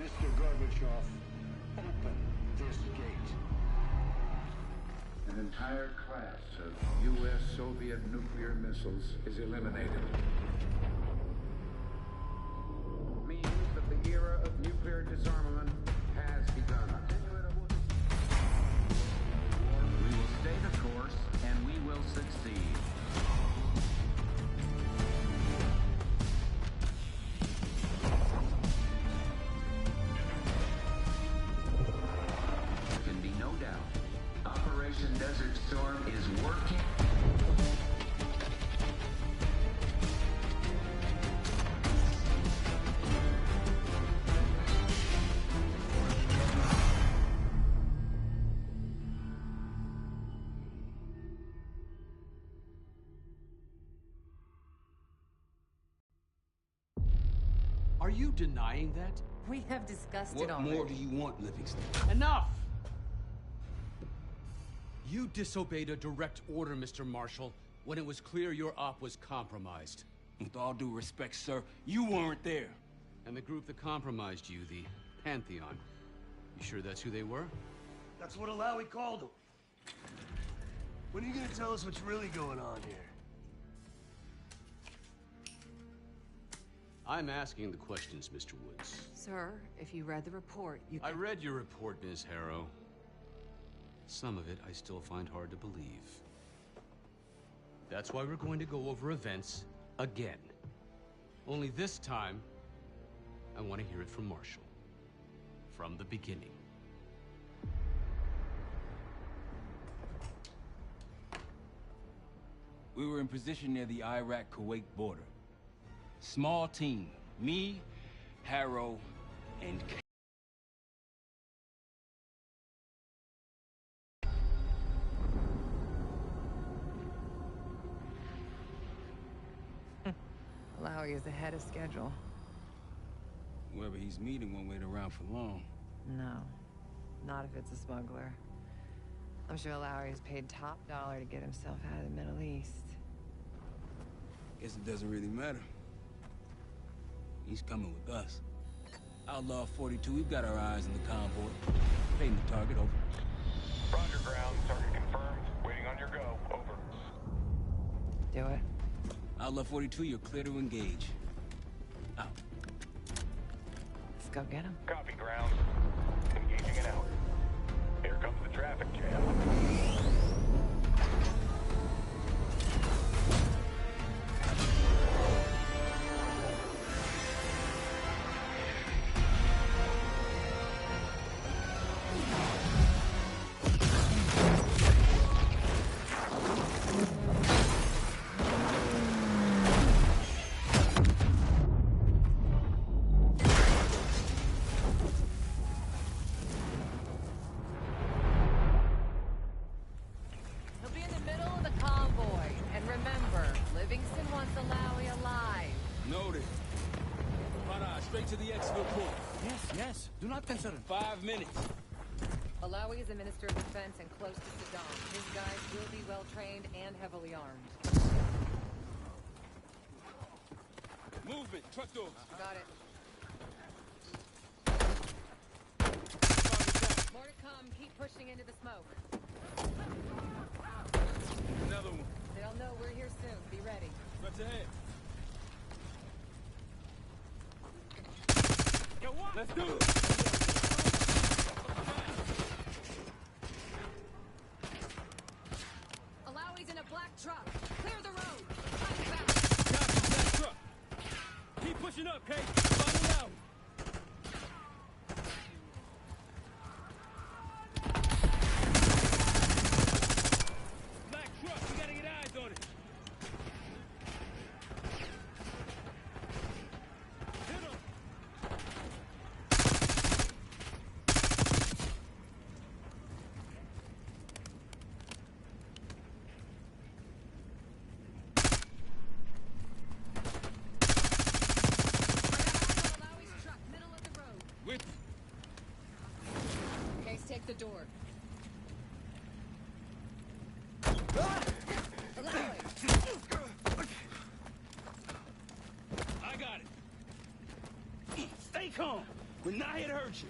Mr. Gorbachev, open this gate. An entire class of U.S.-Soviet nuclear missiles is eliminated. Means that the era of nuclear disarmament has begun. We will stay the course, and we will succeed. There can be no doubt. Operation Desert Storm is working. Are you denying that? We have discussed it What already. more do you want, Livingston? Enough! You disobeyed a direct order, Mr. Marshall, when it was clear your op was compromised. With all due respect, sir, you weren't there. And the group that compromised you, the Pantheon, you sure that's who they were? That's what Alawi called him. When are you gonna tell us what's really going on here? I'm asking the questions, Mr. Woods. Sir, if you read the report, you I can... read your report, Ms. Harrow. Some of it I still find hard to believe. That's why we're going to go over events again. Only this time, I want to hear it from Marshall. From the beginning. We were in position near the Iraq-Kuwait border. Small team. Me, Harrow, and Alawi is ahead of schedule. whoever he's meeting won't wait around for long. No, not if it's a smuggler. I'm sure Alawi has paid top dollar to get himself out of the Middle East. Guess it doesn't really matter. He's coming with us. Outlaw 42, we've got our eyes on the convoy. Fading the target, over. Roger, ground. Target confirmed. Waiting on your go. Over. Do it. Outlaw 42, you're clear to engage. Out. Let's go get him. Copy, ground. Engaging and out. Here comes the traffic jam. He'll be in the middle of the convoy. And remember, Livingston wants Alawi alive. Noted. Para, straight to the exfil point. Yes. Do not consider. 5 minutes. Alawi is a minister of defense and close to Saddam. His guys will be well-trained and heavily armed. Movement, truck doors. Got it. More to come. Keep pushing into the smoke. Another one. They'll know we're here soon. Be ready. What's ahead? Let's do it. Alawi's in a black truck. Clear the road. Fight back. Copy, that truck. Keep pushing up, Kate. Follow out. Black truck, we gotta get eyes on it. Hit him. Alawi's truck, middle of the road. With Case, take the door. Alawi! I got it. Stay calm. We're not here to hurt you.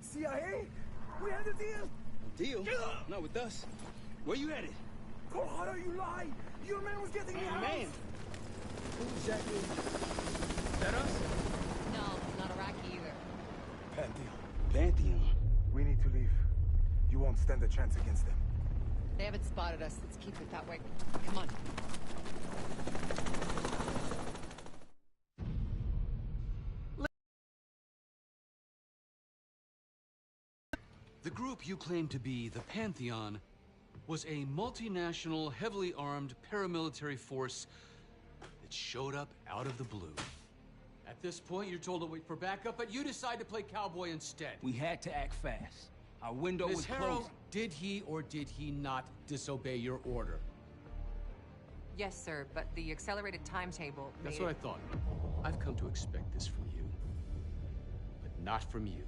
CIA? We had a deal. Deal? Get up! Not with us. Where you headed? Colorado, you lie! Your man was getting me out! Man! Who exactly? Is that us? No, not Iraqi either. Pantheon. Pantheon. We need to leave. You won't stand a chance against them. They haven't spotted us. Let's keep it that way. Come on. The group you claim to be the Pantheon was a multinational, heavily armed paramilitary force that showed up out of the blue. At this point, you're told to wait for backup, but you decide to play cowboy instead. We had to act fast. Our window was Ms. Harrow, closing. did he or did he not disobey your order? Yes, sir, but the accelerated timetable That's made what I it... thought. I've come to expect this from you, but not from you.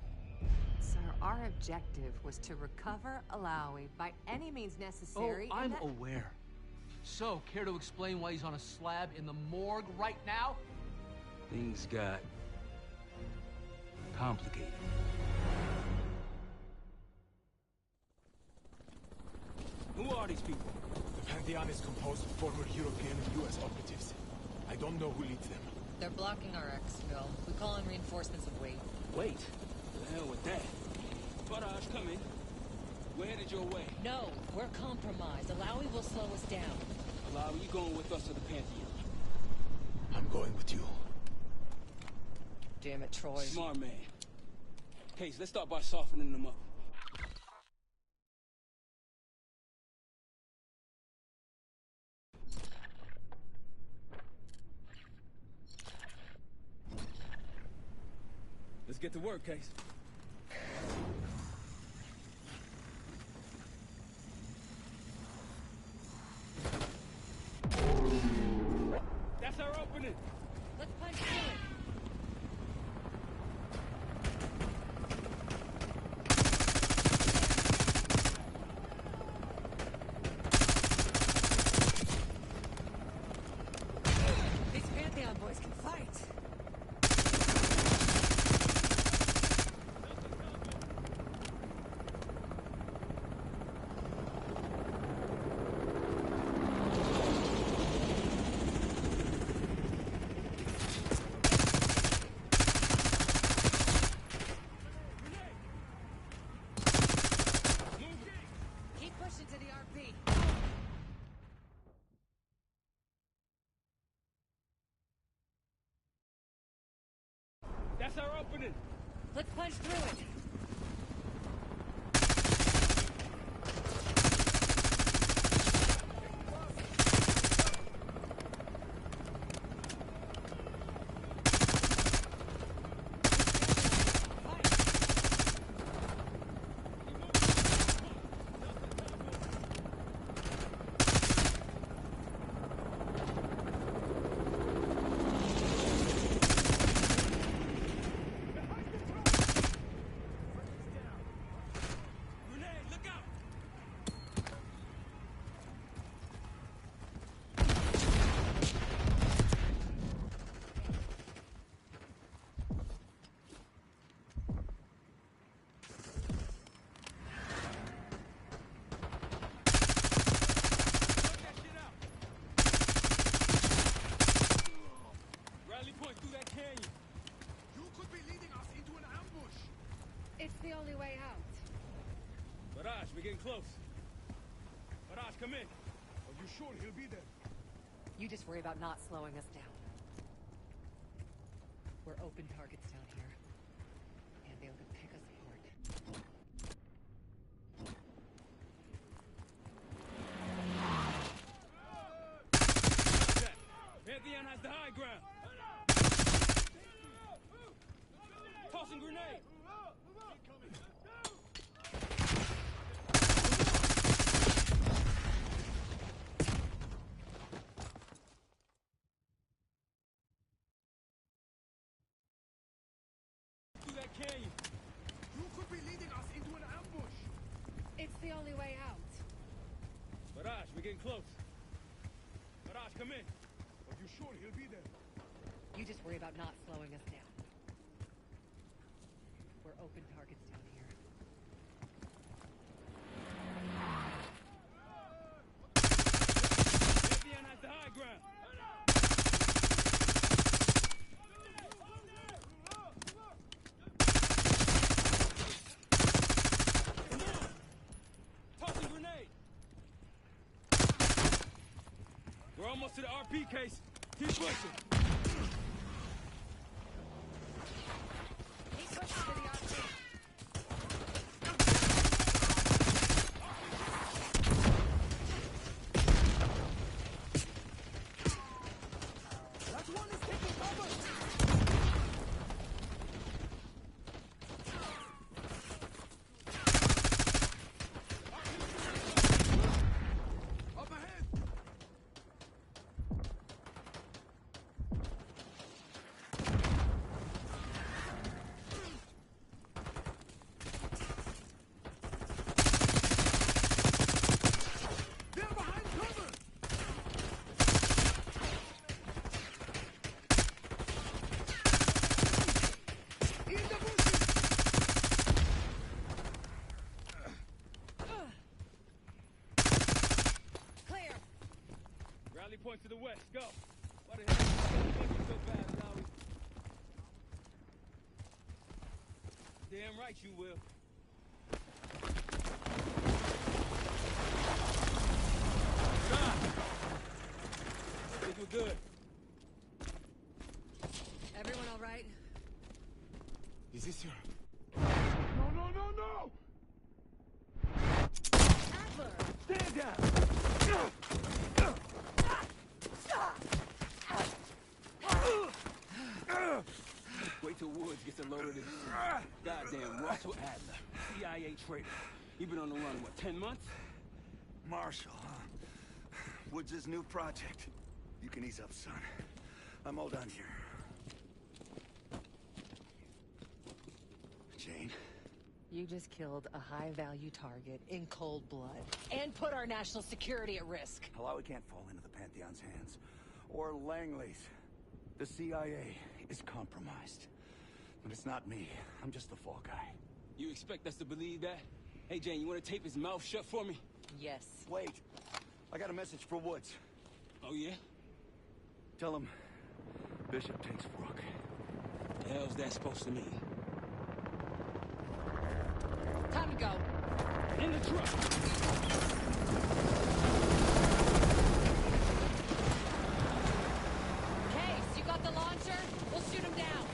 Sir, our objective was to recover Alawi by any means necessary. Oh, and I'm that- aware. So, care to explain why he's on a slab in the morgue right now? Things got complicated. Who are these people? The Pantheon is composed of former European and US operatives. I don't know who leads them. They're blocking our exfil. We call in reinforcements and wait. Wait. The hell with that. Farage, come in. We're headed your way. No, we're compromised. Alawi will slow us down. Alawi, you going with us to the Pantheon? I'm going with you. Damn it, Troy. Smart man. Case, let's start by softening them up. Let's get to work, Case. That's our opening. Let's punch through it. These Pantheon boys can fight. Keep pushing to the RP. That's our opening. Let's punch through it. Grenade, look out! Rally point through that canyon. You could be leading us into an ambush. It's the only way out. Barrage, we're getting close. Barrage, come in. Are you sure he'll be there? You just worry about not slowing us down. We're open targets down here. And they'll pick us apart. Pantheon has the high ground. Tossing grenade. Through that canyon. You could be leading us into an ambush. It's the only way out. Barrage, we're getting close. Barrage, come in. Are you sure he'll be there? You just worry about not slowing us down. open targets down here. Pantheon has the high ground. Tossing grenade. We're almost to the RP case. Keep pushing. Keep pushing to the RP. That one is taking cover! Up ahead. They're behind cover! In the bushes! Clear. Rally point to the west. Go. Why the hell you gotta make it so fast, Lowy? Damn right you will. Stop. Think we're good. Everyone all right? Is this your... No, no, no, no! Adler! Stand down! Wait till Woods gets a load of this. Goddamn Russell Adler, CIA traitor. He been on the run, what, 10 months? Marshall, huh? Woods' new project. You can ease up, son. I'm all done here. Jane? You just killed a high-value target in cold blood and put our national security at risk. Alawi can't fall into the Pantheon's hands. Or Langley's. The CIA is compromised. But it's not me. I'm just the fall guy. You expect us to believe that? Hey, Jane, you want to tape his mouth shut for me? Yes. Wait. I got a message for Woods. Oh, yeah? Tell him Bishop takes Rook. The hell's that supposed to mean? Time to go. In the truck! Case, you got the launcher? We'll shoot him down.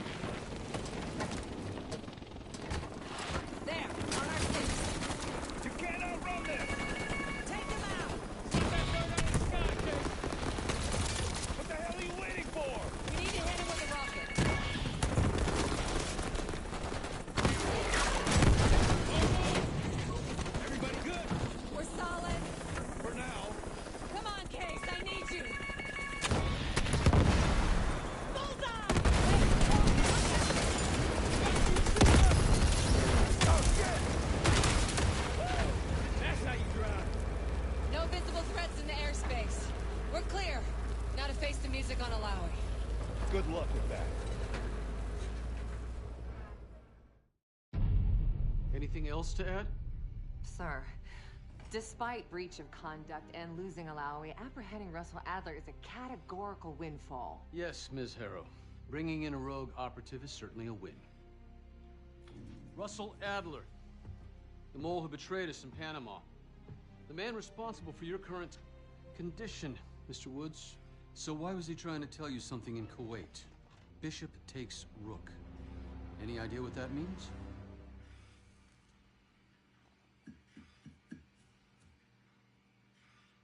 There, on our six. You can't outrun them! Take him out! Get that bird out of the sky, Jane! What the hell are you waiting for? We need to hit him with a rocket. Everybody good? We're solid. For now. Come on, Case, I need you. Bullseye! That's how you drive. No visible threats in the airspace. We're clear. Now to face the music on Alawi. Good luck with that. Anything else to add? Sir, despite breach of conduct and losing Alawi, apprehending Russell Adler is a categorical windfall. Yes, Ms. Harrow. Bringing in a rogue operative is certainly a win. Russell Adler, the mole who betrayed us in Panama. The man responsible for your current condition, Mr. Woods. So why was he trying to tell you something in Kuwait? Bishop takes Rook. Any idea what that means?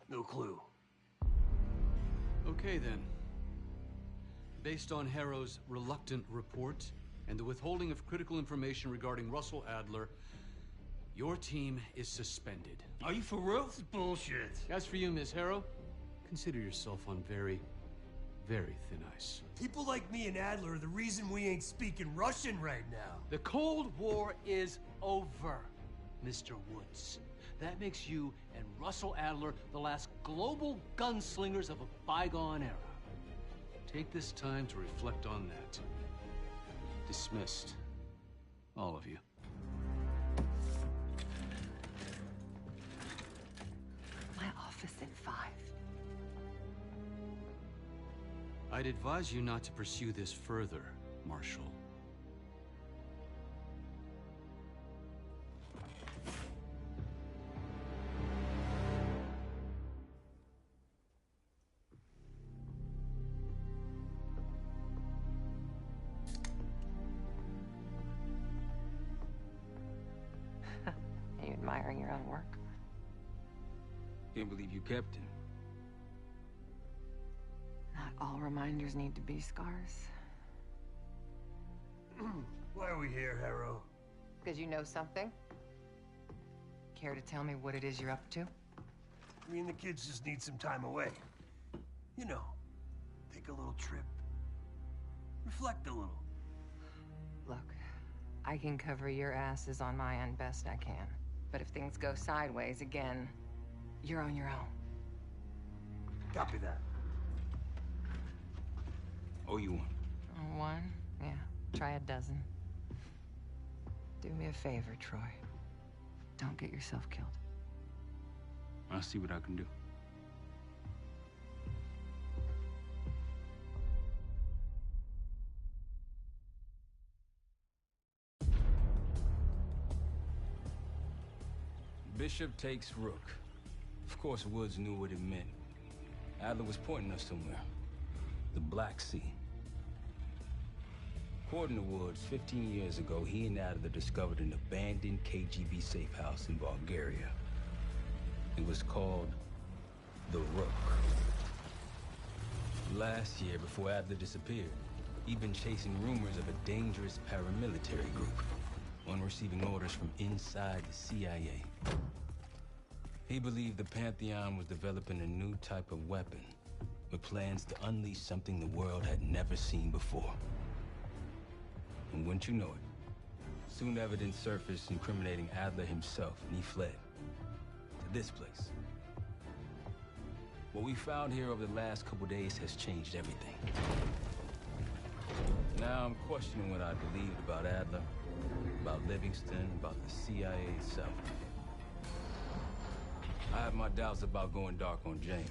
No clue. Okay, then. Based on Harrow's reluctant report and the withholding of critical information regarding Russell Adler, your team is suspended. Are you for real? This is bullshit. As for you, Ms. Harrow, consider yourself on very, very thin ice. People like me and Adler are the reason we ain't speaking Russian right now. The Cold War is over, Mr. Woods. That makes you and Russell Adler the last global gunslingers of a bygone era. Take this time to reflect on that. Dismissed. All of you. I'd advise you not to pursue this further, Marshal. Are you admiring your own work? Can't believe you kept him. Not all reminders need to be scars. Why are we here, Harrow? Because you know something? Care to tell me what it is you're up to? Me and the kids just need some time away. You know, take a little trip. Reflect a little. Look, I can cover your asses on my end best I can. But if things go sideways again, you're on your own. Copy that. Oh, you one. One? Yeah. Try a dozen. Do me a favor, Troy. Don't get yourself killed. I'll see what I can do. Bishop takes Rook. Of course, Woods knew what it meant. Adler was pointing us somewhere. The Black Sea. According to Woods, 15 years ago, he and Adler discovered an abandoned KGB safe house in Bulgaria. It was called the Rook. Last year, before Adler disappeared, he'd been chasing rumors of a dangerous paramilitary group, one receiving orders from inside the CIA. He believed the Pantheon was developing a new type of weapon, with plans to unleash something the world had never seen before. And wouldn't you know it, soon evidence surfaced incriminating Adler himself, and he fled to this place. What we found here over the last couple days has changed everything. Now I'm questioning what I believed about Adler, about Livingston, about the CIA itself. I have my doubts about going dark on Jane.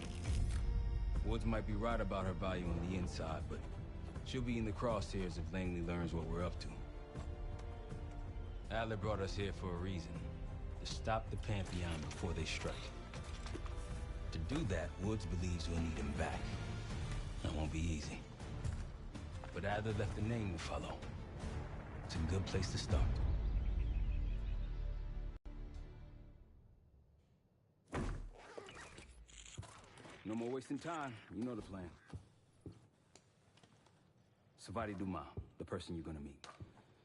Woods might be right about her value on the inside, but she'll be in the crosshairs if Langley learns what we're up to. Adler brought us here for a reason. To stop the Pantheon before they strike. To do that, Woods believes we'll need him back. That won't be easy. But Adler left a name to follow. It's a good place to start. No more wasting time. You know the plan. Savati Dumas, the person you're gonna meet.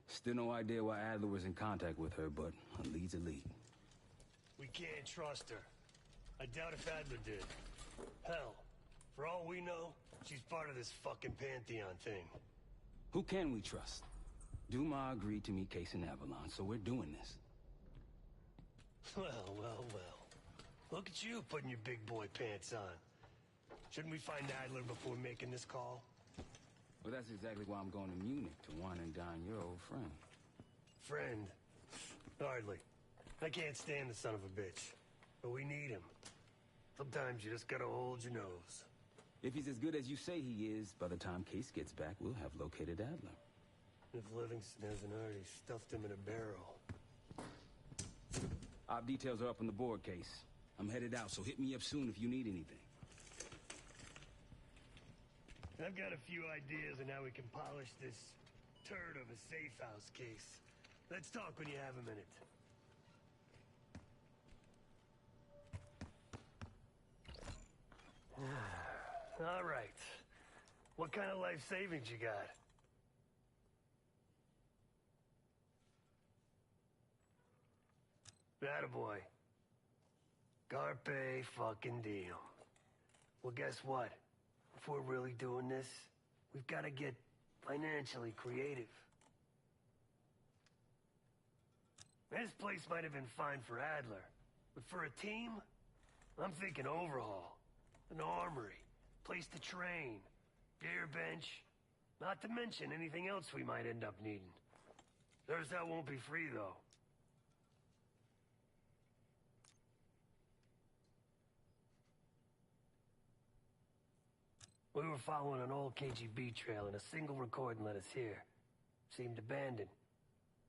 Still no idea why Adler was in contact with her, but a lead's a lead. We can't trust her. I doubt if Adler did. Hell, for all we know, she's part of this fucking Pantheon thing. Who can we trust? Dumas agreed to meet Case in Avalon, so we're doing this. Well, well, well. Look at you putting your big boy pants on. Shouldn't we find Adler before making this call? Well, that's exactly why I'm going to Munich, to wine and dine your old friend. Friend? Hardly. I can't stand the son of a bitch. But we need him. Sometimes you just gotta hold your nose. If he's as good as you say he is, by the time Case gets back, we'll have located Adler. If Livingston hasn't already stuffed him in a barrel. Op details are up on the board, Case. I'm headed out, so hit me up soon if you need anything. I've got a few ideas on how we can polish this turd of a safe house case. Let's talk when you have a minute. All right. What kind of life savings you got? Attaboy. Carpe fucking diem. Well, guess what? If we're really doing this, we've got to get financially creative. This place might have been fine for Adler, but for a team, I'm thinking overhaul. An armory, place to train, gear bench, not to mention anything else we might end up needing. There's that won't be free, though. We were following an old KGB trail and a single recording led us here. Seemed abandoned.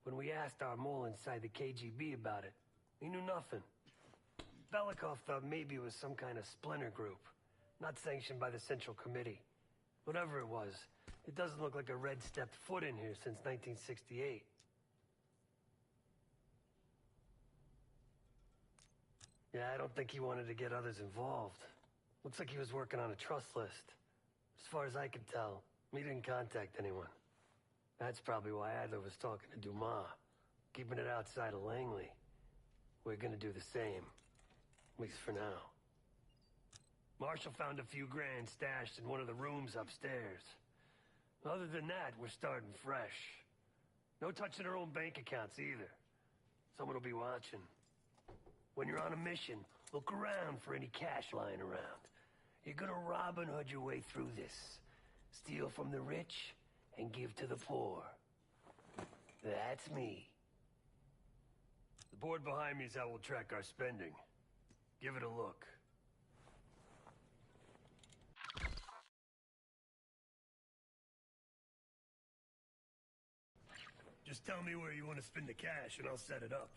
When we asked our mole inside the KGB about it, he knew nothing. Belikov thought maybe it was some kind of splinter group, not sanctioned by the Central Committee. Whatever it was, it doesn't look like a red stepped foot in here since 1968. Yeah, I don't think he wanted to get others involved. Looks like he was working on a trust list. As far as I can tell, he didn't contact anyone. That's probably why Adler was talking to Dumas, keeping it outside of Langley. We're gonna do the same, at least for now. Marshall found a few grand stashed in one of the rooms upstairs. Other than that, we're starting fresh. No touching our own bank accounts either. Someone will be watching. When you're on a mission, look around for any cash lying around. You're gonna Robin Hood your way through this. Steal from the rich and give to the poor. That's me. The board behind me is how we'll track our spending. Give it a look. Just tell me where you want to spend the cash and I'll set it up.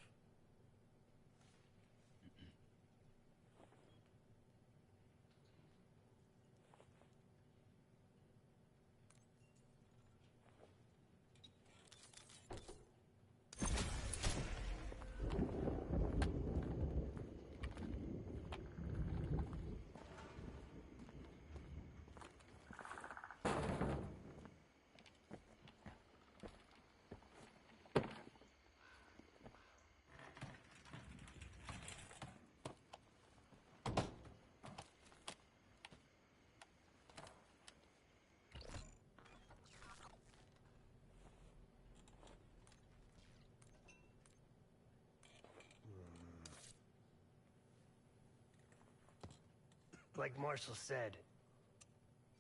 Like Marshall said,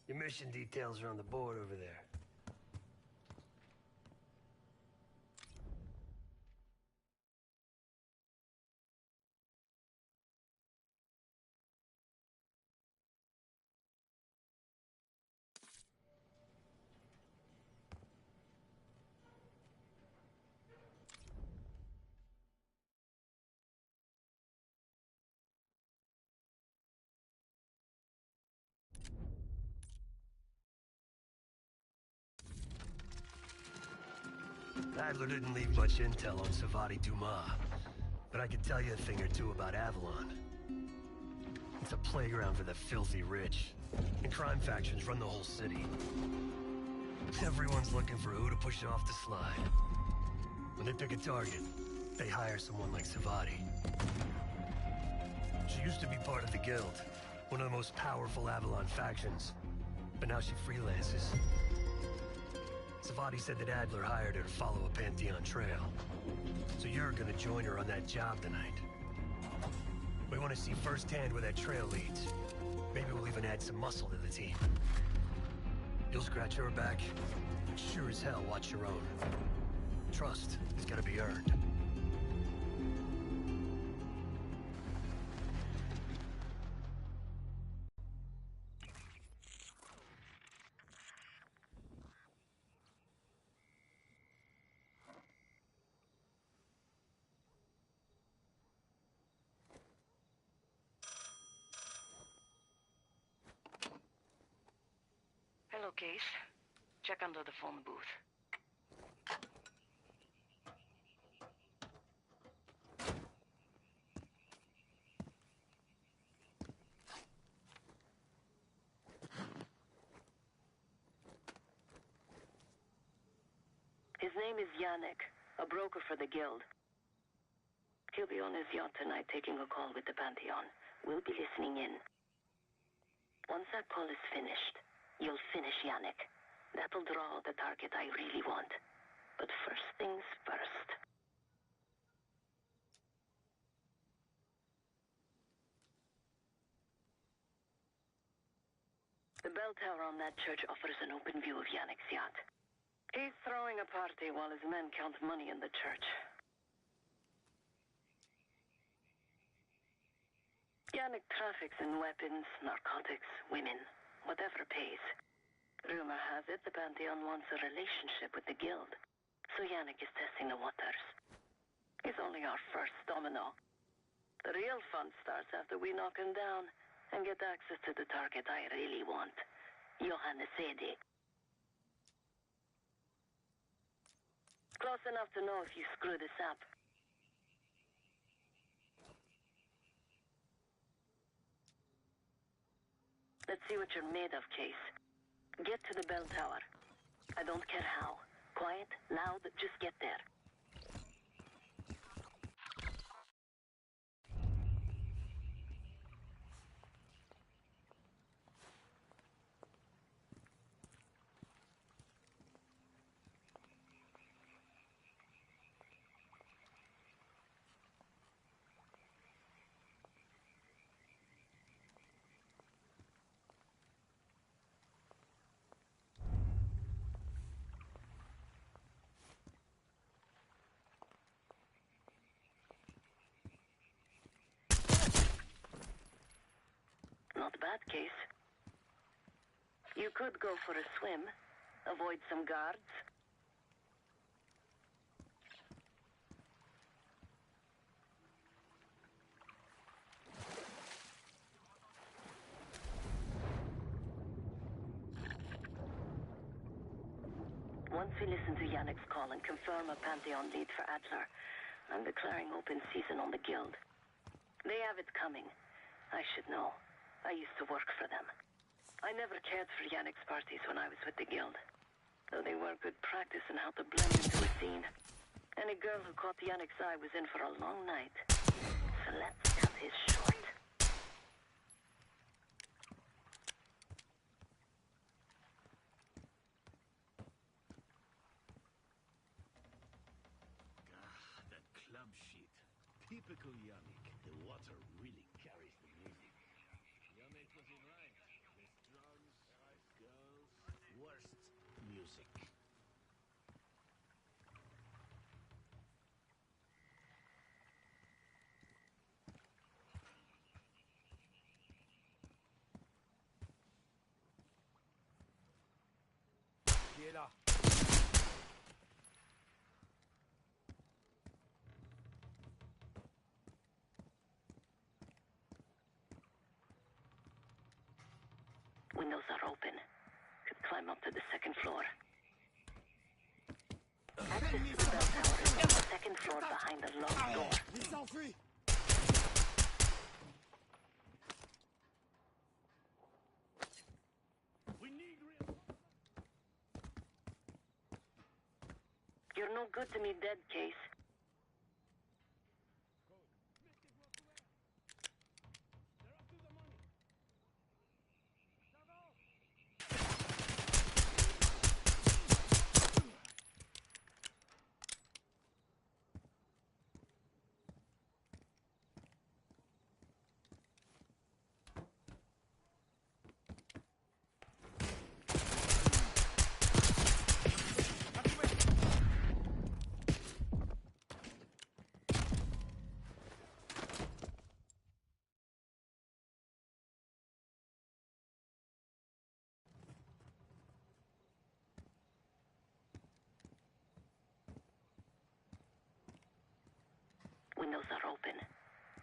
your mission details are on the board over there. Adler didn't leave much intel on Savati Dumas, but I can tell you a thing or two about Avalon. It's a playground for the filthy rich, and crime factions run the whole city. Everyone's looking for who to push off the slide. When they pick a target, they hire someone like Savati. She used to be part of the Guild, one of the most powerful Avalon factions, but now she freelances. Savati said that Adler hired her to follow a Pantheon trail. So you're gonna join her on that job tonight. We want to see firsthand where that trail leads. Maybe we'll even add some muscle to the team. You'll scratch her back, but sure as hell watch your own. Trust has gotta be earned. Hello, Case. Check under the phone booth. His name is Yannick, a broker for the Guild. He'll be on his yacht tonight taking a call with the Pantheon. We'll be listening in. Once that call is finished, you'll finish Yannick. That'll draw the target I really want. But first things first. The bell tower on that church offers an open view of Yannick's yacht. He's throwing a party while his men count money in the church. Yannick traffics in weapons, narcotics, women. Whatever pays. Rumor has it the Pantheon wants a relationship with the Guild. So Yannick is testing the waters. He's only our first domino. The real fun starts after we knock him down and get access to the target I really want. Johannes Edi. Close enough to know if you screw this up. Let's see what you're made of, Case. Get to the bell tower. I don't care how. Quiet, loud, just get there. Not bad, Case. You could go for a swim, avoid some guards. Once we listen to Yannick's call and confirm a Pantheon lead for Adler, I'm declaring open season on the Guild. They have it coming. I should know. I used to work for them. I never cared for Yannick's parties when I was with the Guild, though they were good practice in how to blend into a scene. Any girl who caught Yannick's eye was in for a long night. So let's cut his short. That club shit. Typical Yannick. The water really carries the music. Yannick was in right. Less drugs, girls, worst music. Qui est là? Windows are open. Could climb up to the second floor. Access to the bell tower is on the second floor behind the locked door. Il s'enfuit! We need You're no good to me dead, Case. Windows are open.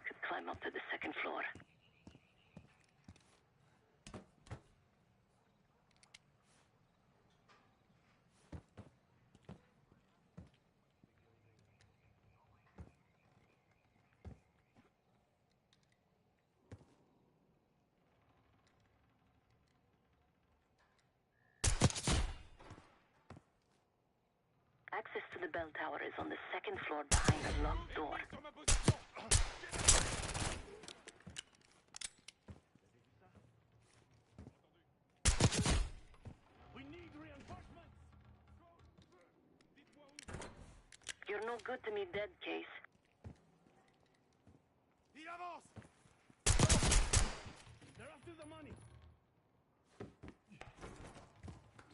Could climb up to the second floor. Access to the bell tower is on the second floor behind the locked door. We need reinforcements. You're no good to me dead, Case. Il avance! They're after the money.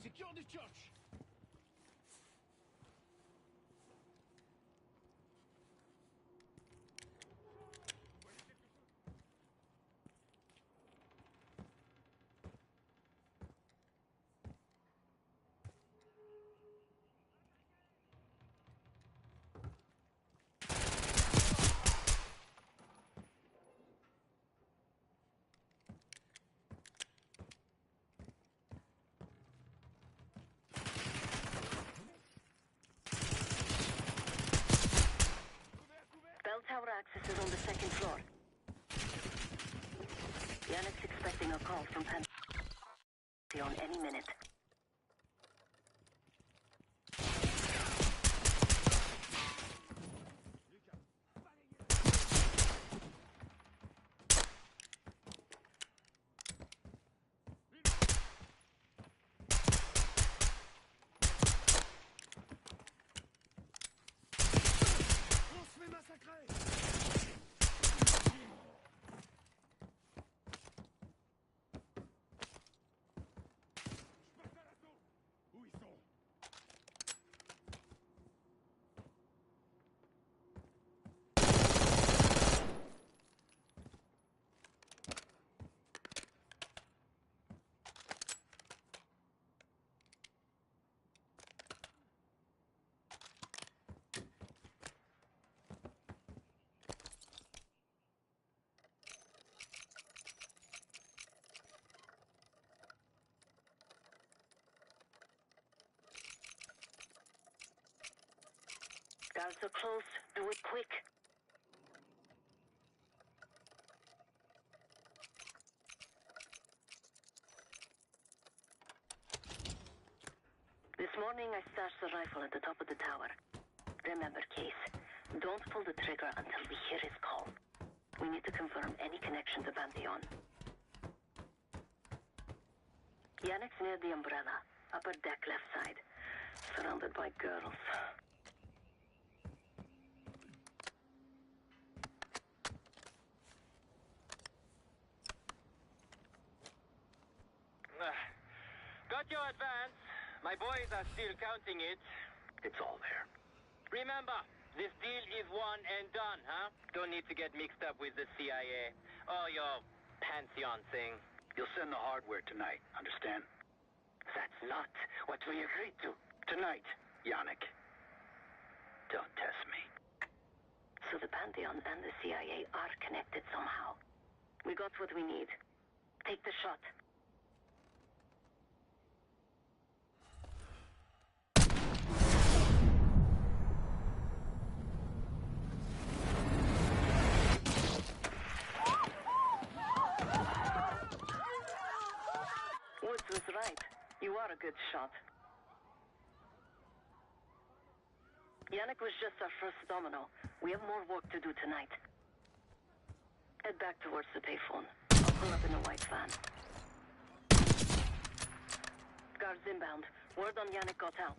Secure the church. on the second floor. Yannick's expecting a call from Pantheon any minute. Guards are close. Do it quick. This morning I stashed the rifle at the top of the tower. Remember, Case, don't pull the trigger until we hear his call. We need to confirm any connection to Pantheon. Yannick's near the umbrella, upper deck left side, surrounded by girls. Got your advance. My boys are still counting it. It's all there. Remember, this deal is one and done, huh? Don't need to get mixed up with the CIA or your Pantheon thing. You'll send the hardware tonight, understand? That's not what we agreed to. Tonight, Yannick. Don't test me. So the Pantheon and the CIA are connected somehow. We got what we need. Take the shot. Woods was right. You are a good shot. Yannick was just our first domino. We have more work to do tonight. Head back towards the payphone. I'll pull up in a white van. Guards inbound. Word on Yannick got out.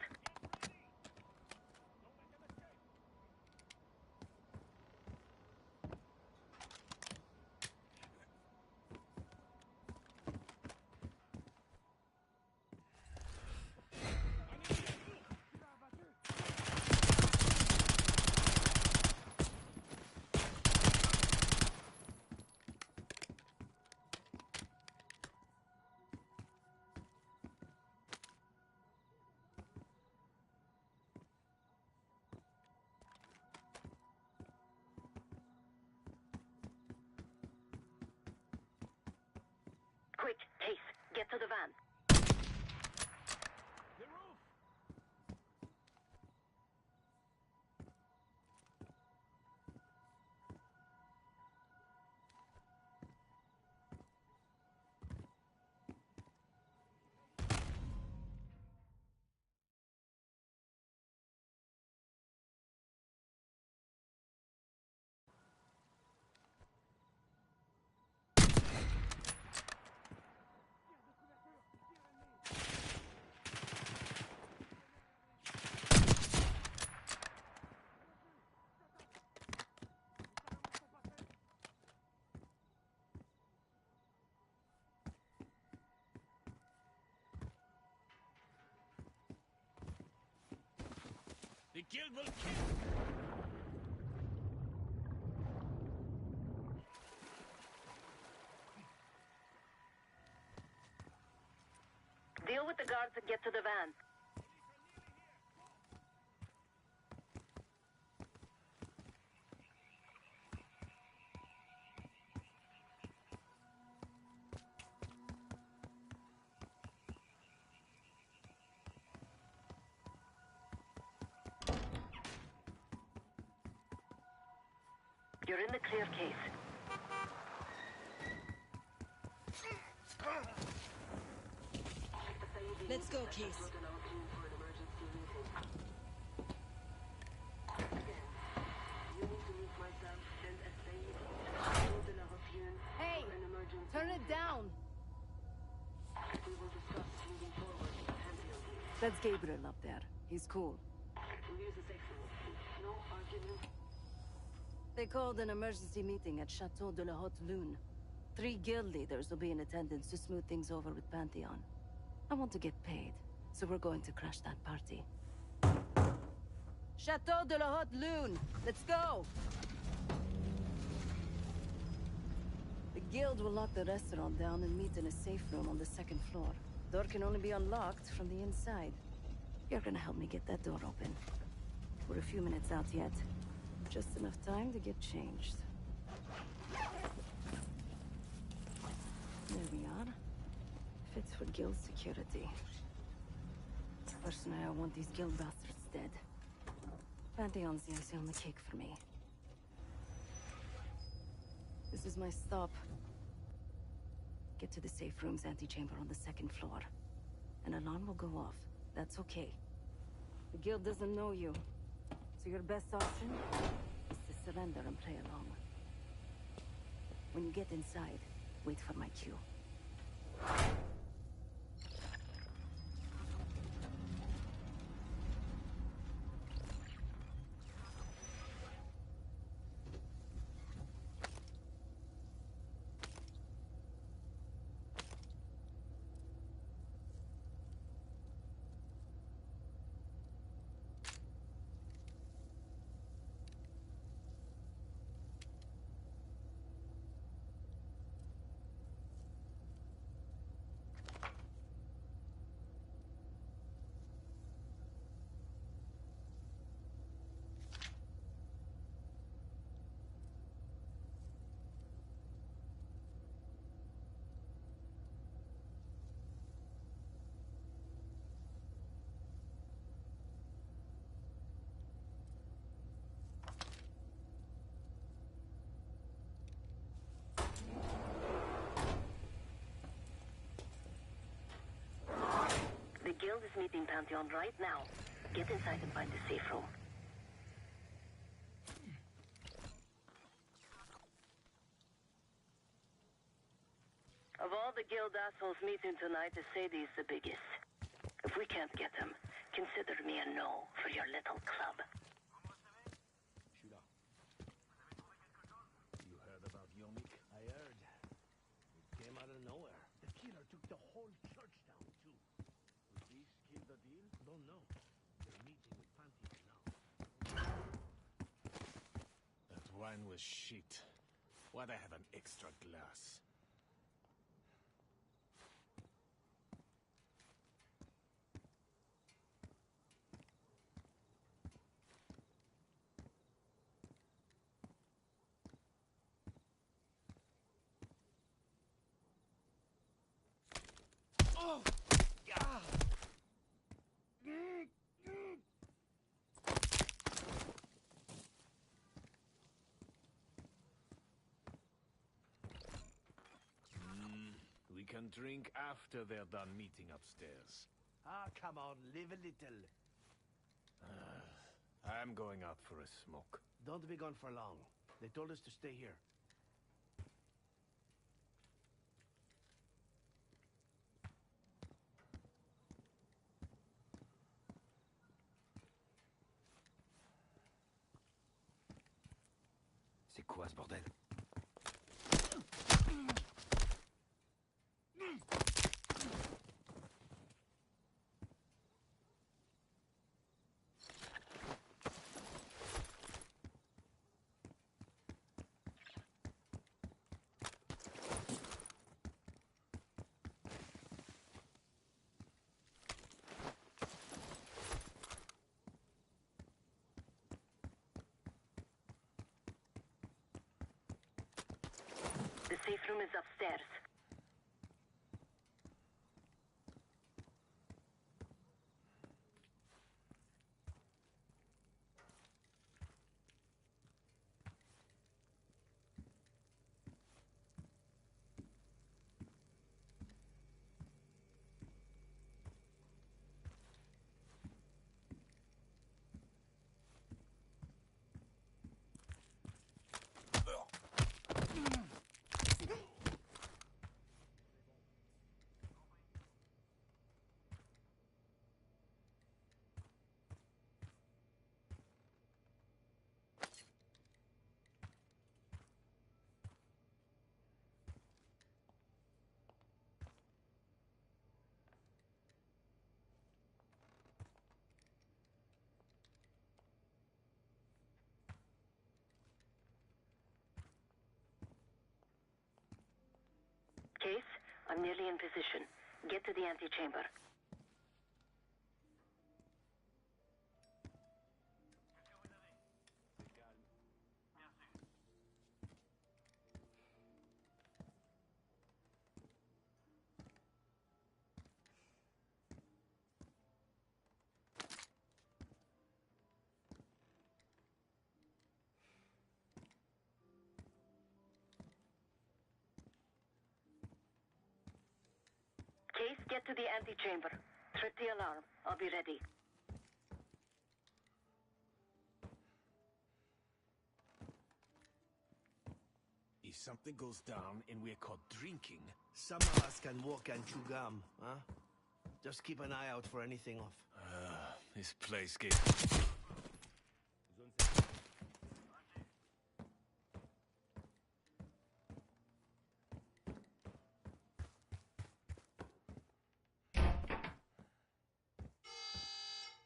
Quick, Case, get to the van. The guild will kill. Deal with the guards and get to the van. You're in the clear case. Let's go, Case. Hey! Turn it down! That's Gabriel up there. He's cool. They called an emergency meeting at Chateau de la Haute Lune. 3 guild leaders will be in attendance to smooth things over with Pantheon. I want to get paid, so we're going to crash that party. Chateau de la Haute Lune! Let's go! The guild will lock the restaurant down and meet in a safe room on the 2nd floor. Door can only be unlocked from the inside. You're gonna help me get that door open. We're a few minutes out yet. Just enough time to get changed. There we are. Fits for guild security. Personally, I want these guild bastards dead. Pantheon's the icing on the cake for me. This is my stop. Get to the safe room's antechamber on the 2nd floor. An alarm will go off. That's okay. The guild doesn't know you. So your best option is to surrender and play along. When you get inside, wait for my cue. The guild is meeting Pantheon right now. Get inside and find the safe room. Of all the guild assholes meeting tonight, the Sadie's the biggest. If we can't get them, consider me a no for your little club. You heard about Yomik? I heard. It came out of nowhere. The killer took the whole church down, too. Will these kill the deal? Don't know. They're meeting with Pantheon now. That wine was shit. Why'd I have an extra glass? Oh! Ah! We can drink after they're done meeting upstairs. Ah, come on, live a little. I'm going out for a smoke. Don't be gone for long. They told us to stay here. C'est quoi ce bordel? The safe room is upstairs. Case, I'm nearly in position. Get to the antechamber. Case, get to the antechamber. Trip the alarm. I'll be ready. If something goes down and we're caught drinking, some of us can walk and chew gum, huh? Just keep an eye out for anything off. This place gets...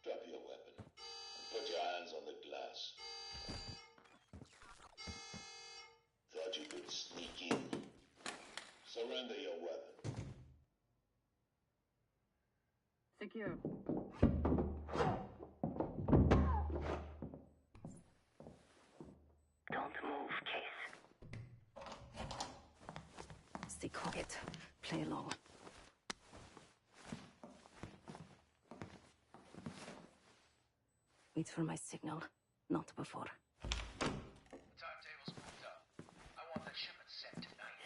Drop your weapon and put your hands on the glass. Thought you could sneak in? Surrender your weapon. Secure. Don't move, Case. Stay quiet. Play along. Wait for my signal, not before. Timetable's moved up. I want that shipment sent tonight.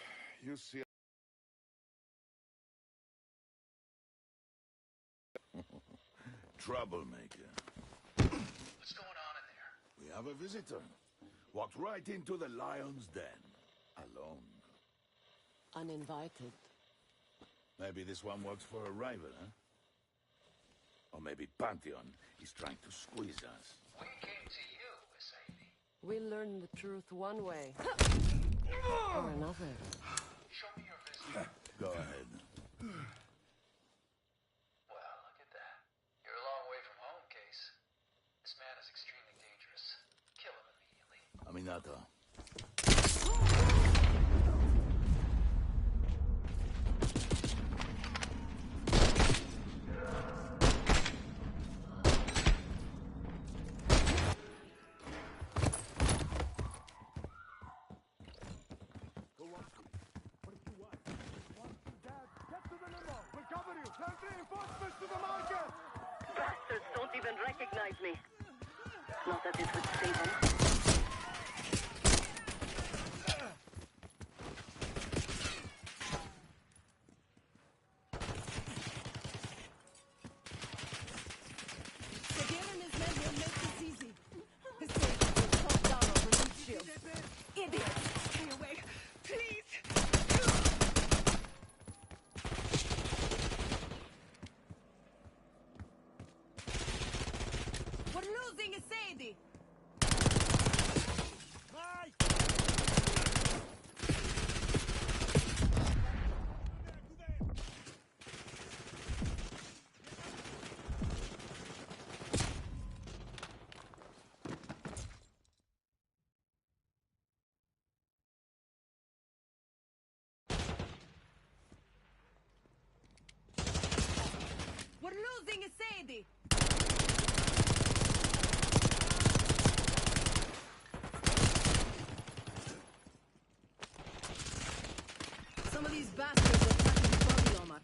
You see... Troublemaker. What's going on in there? We have a visitor. Walked right into the lion's den. Alone. Uninvited. Maybe this one works for a rival, huh? Or maybe Pantheon is trying to squeeze us. We came to you, Sadie. We learn the truth one way or another. Show me your visitor. Go ahead. Well, look at that. You're a long way from home, Case. This man is extremely dangerous. Kill him immediately. Aminata. Bastards don't even recognize me. Not that it would save them. Segir and his men will make this easy. His safe will top down over these shields. Idiots! Stay away, please! We're losing a Sadie! We're losing a Sadie! Some of these bastards are attacking the body armor.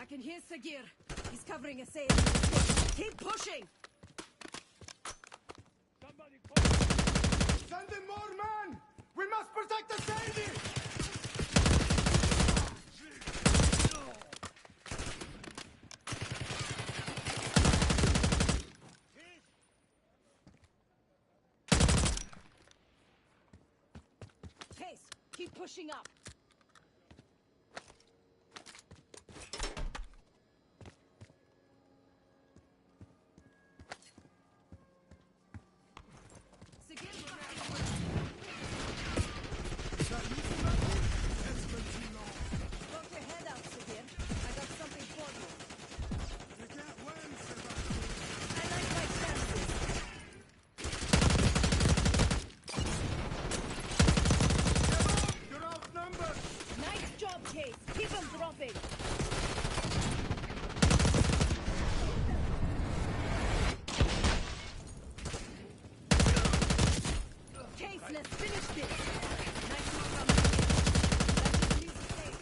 I can hear Sagir. He's covering a Sadie. Keep pushing! Send in more men! We must protect the Sadie! Keep pushing up. Poke your head out, Sigir. I got something for you. I like my chances. You're outnumbered! Nice job, Case. Keep them dropping. Case, let's finish this. Nice work on the kid. That just leaves a safe.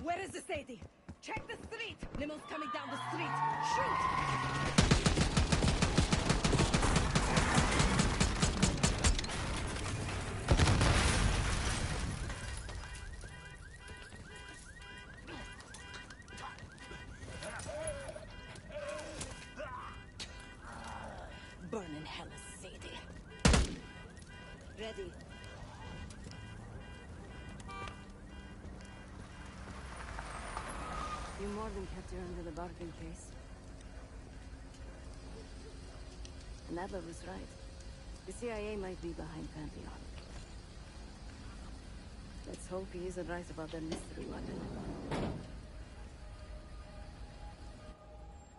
Where is the Sadie? Check the street! Limo's coming down the street! Shoot! Burn in hell, Sadie. Ready. You more than kept her under the bargain case. And Adler was right. The CIA might be behind Pantheon. Let's hope he isn't right about that mystery weapon.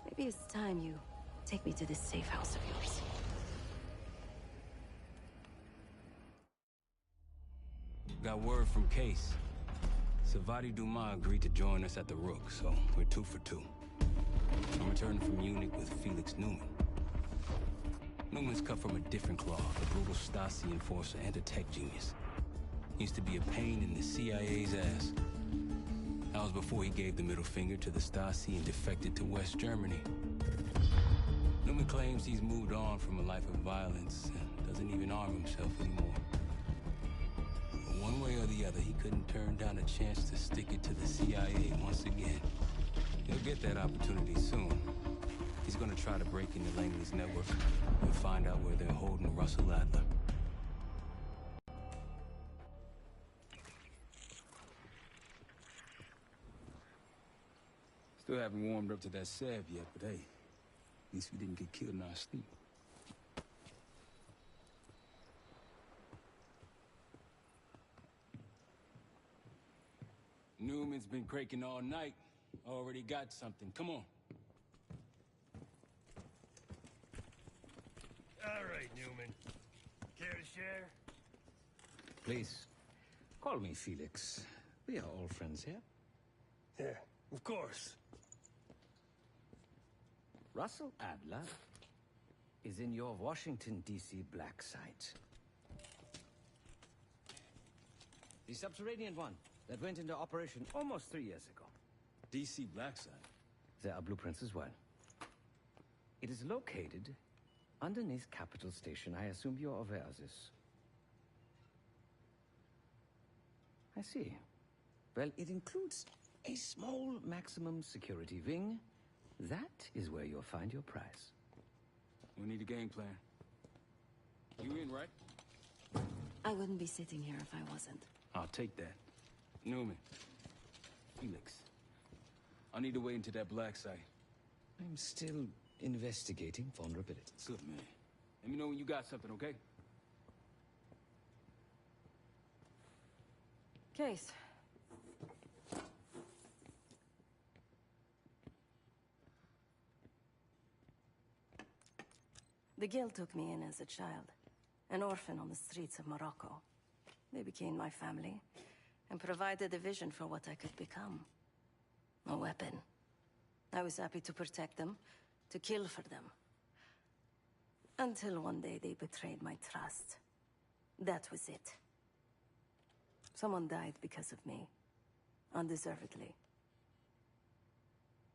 Maybe it's time you take me to this safe house of yours. Got word from Case. Savati Dumas agreed to join us at the Rook, so we're 2 for 2. I'm returning from Munich with Felix Newman. Newman's cut from a different cloth, a brutal Stasi enforcer and a tech genius. Used to be a pain in the CIA's ass. That was before he gave the middle finger to the Stasi and defected to West Germany. Newman claims he's moved on from a life of violence and doesn't even arm himself anymore. But one way or the other, he couldn't turn down a chance to stick it to the CIA once again. He'll get that opportunity soon. He's gonna try to break into Langley's network and find out where they're holding Russell Adler. Still haven't warmed up to that salve yet, but hey, at least we didn't get killed in our sleep. Newman's been cranking all night. Already got something. Come on. All right, Newman. Care to share? Please, call me Felix. We are all friends here. Yeah, of course. Russell Adler is in your Washington, D.C. black site. The subterranean one that went into operation almost 3 years ago. D.C. black site? There are blueprints as well. It is located underneath Capitol Station. I assume you're aware of this. I see. Well, it includes a small maximum security wing. That is where you'll find your prize. We need a game plan. You in, right? I wouldn't be sitting here if I wasn't. I'll take that. Newman. Felix. I need to wait into that black site. I'm still investigating vulnerability. Good, man. Let me know when you got something, okay? Case. The Guild took me in as a child, an orphan on the streets of Morocco. They became my family and provided a vision for what I could become. A weapon. I was happy to protect them, to kill for them. Until one day they betrayed my trust. That was it. Someone died because of me. Undeservedly.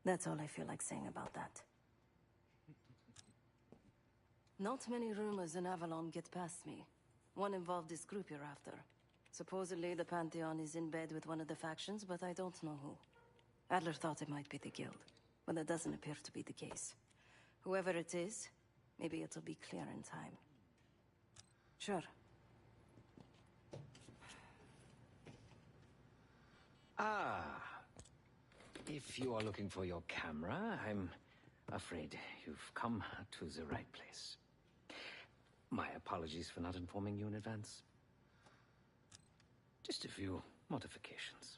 That's all I feel like saying about that. Not many rumors in Avalon get past me. One involved this group you're after. Supposedly, the Pantheon is in bed with one of the factions, but I don't know who. Adler thought it might be the Guild, but that doesn't appear to be the case. Whoever it is, maybe it'll be clear in time. Sure. Ah. If you are looking for your camera, I'm afraid you've come to the right place. My apologies for not informing you in advance. Just a few modifications.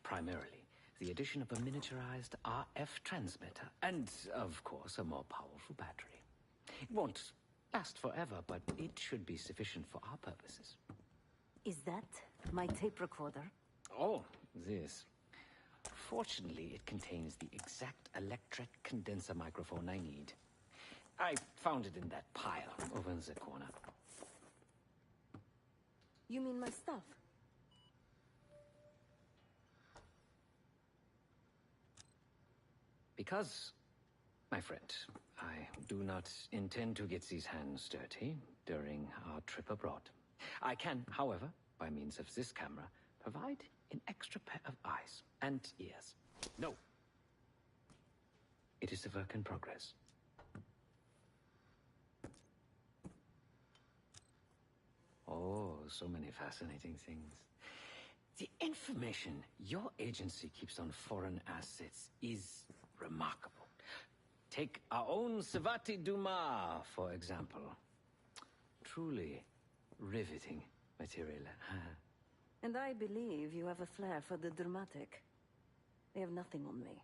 Primarily, the addition of a miniaturized RF transmitter, and, of course, a more powerful battery. It won't last forever, but it should be sufficient for our purposes. Is that my tape recorder? Oh, this. Fortunately, it contains the exact electric condenser microphone I need. I found it in that pile over in the corner. You mean my stuff? Because, my friend, I do not intend to get these hands dirty during our trip abroad. I can, however, by means of this camera, provide an extra pair of eyes and ears. No. It is a work in progress. Oh, so many fascinating things. The information your agency keeps on foreign assets is remarkable. Take our own Savati Dumas, for example. Truly riveting material. And I believe you have a flair for the dramatic. They have nothing on me.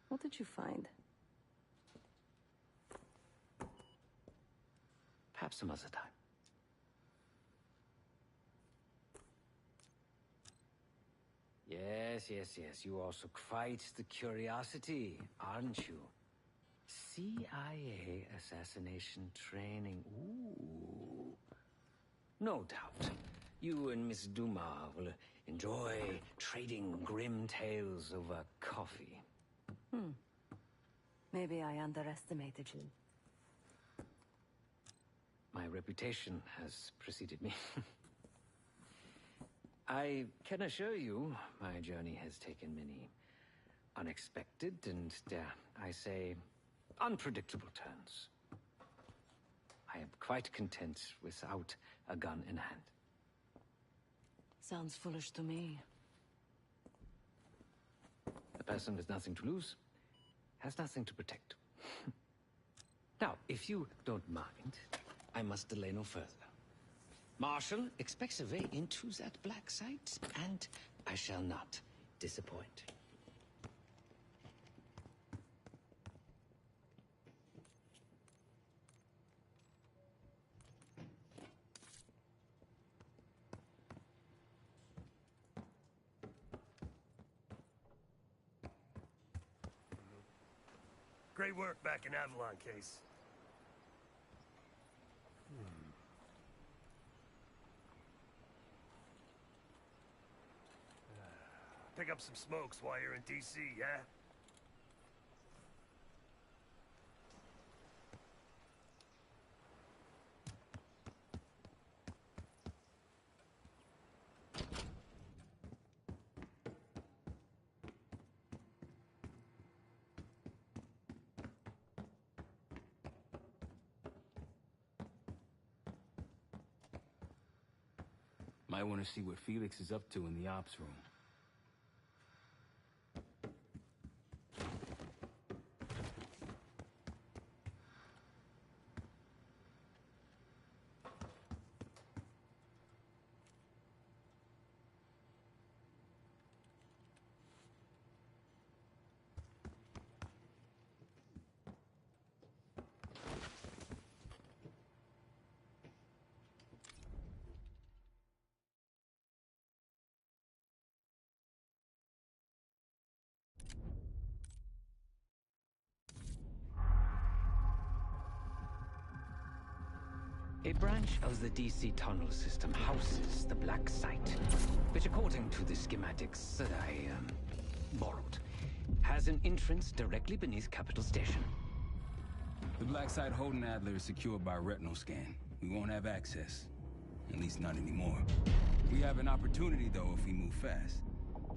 What did you find? Perhaps some other time. Yes. You also quite the curiosity, aren't you? CIA assassination training. Ooh. No doubt. You and Miss Dumas will enjoy trading grim tales over coffee. Maybe I underestimated you. My reputation has preceded me. I can assure you, my journey has taken many unexpected and, dare I say, unpredictable turns. I am quite content without a gun in hand. Sounds foolish to me. A person with nothing to lose has nothing to protect. Now, if you don't mind, I must delay no further. Marshall expects a way into that black site, and I shall not disappoint. Great work back in Avalon, Case. Pick up some smokes while you're in D.C., yeah? Might want to see what Felix is up to in the ops room. A branch of the DC tunnel system houses the black site, which according to the schematics that I borrowed, has an entrance directly beneath Capital Station. The black site holding Adler is secured by retinal scan. We won't have access. At least not anymore. We have an opportunity, though, if we move fast.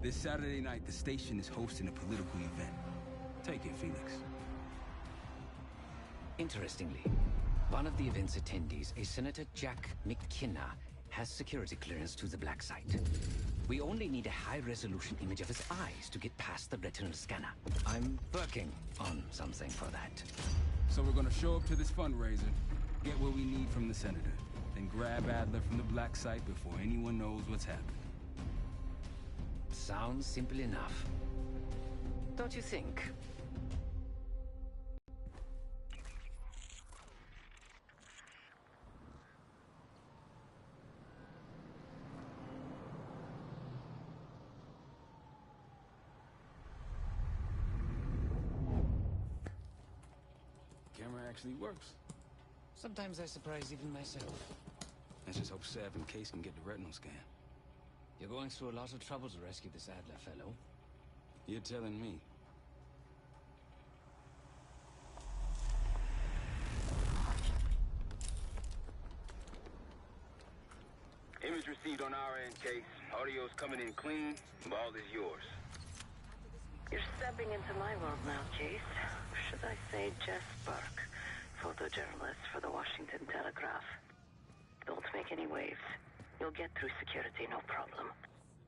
This Saturday night, the station is hosting a political event. Take it, Felix. Interestingly, one of the event's attendees, a Senator Jack McKenna, has security clearance to the black site. We only need a high-resolution image of his eyes to get past the retinal scanner. I'm working on something for that. So we're gonna show up to this fundraiser, get what we need from the senator, then grab Adler from the black site before anyone knows what's happening. Sounds simple enough. Don't you think? Camera actually works. Sometimes I surprise even myself. Let's just hope Sev and Case can get the retinal scan. You're going through a lot of trouble to rescue this Adler fellow. You're telling me. Image received on our end, Case. Audio's coming in clean. Ball is yours. You're stepping into my world now, Case. Should I say Jess Burke, photojournalist for the Washington Telegraph. Don't make any waves. You'll get through security, no problem.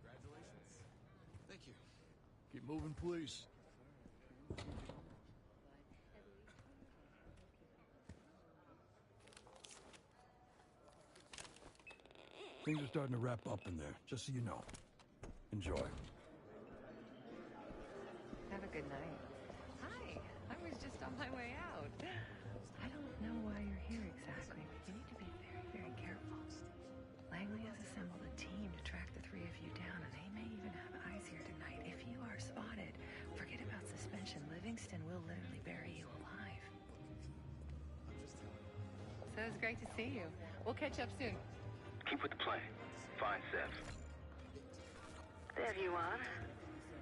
Congratulations. Thank you. Keep moving, please. Things are starting to wrap up in there, just so you know. Enjoy. Have a good night. Hi, I was just on my way out. I don't know why you're here exactly, but you need to be very, very careful. Langley has assembled a team to track the three of you down, and they may even have eyes here tonight. If you are spotted, forget about suspension. Livingston will literally bury you alive. So it was great to see you. We'll catch up soon. Keep with the plan. Find Sev. There you are.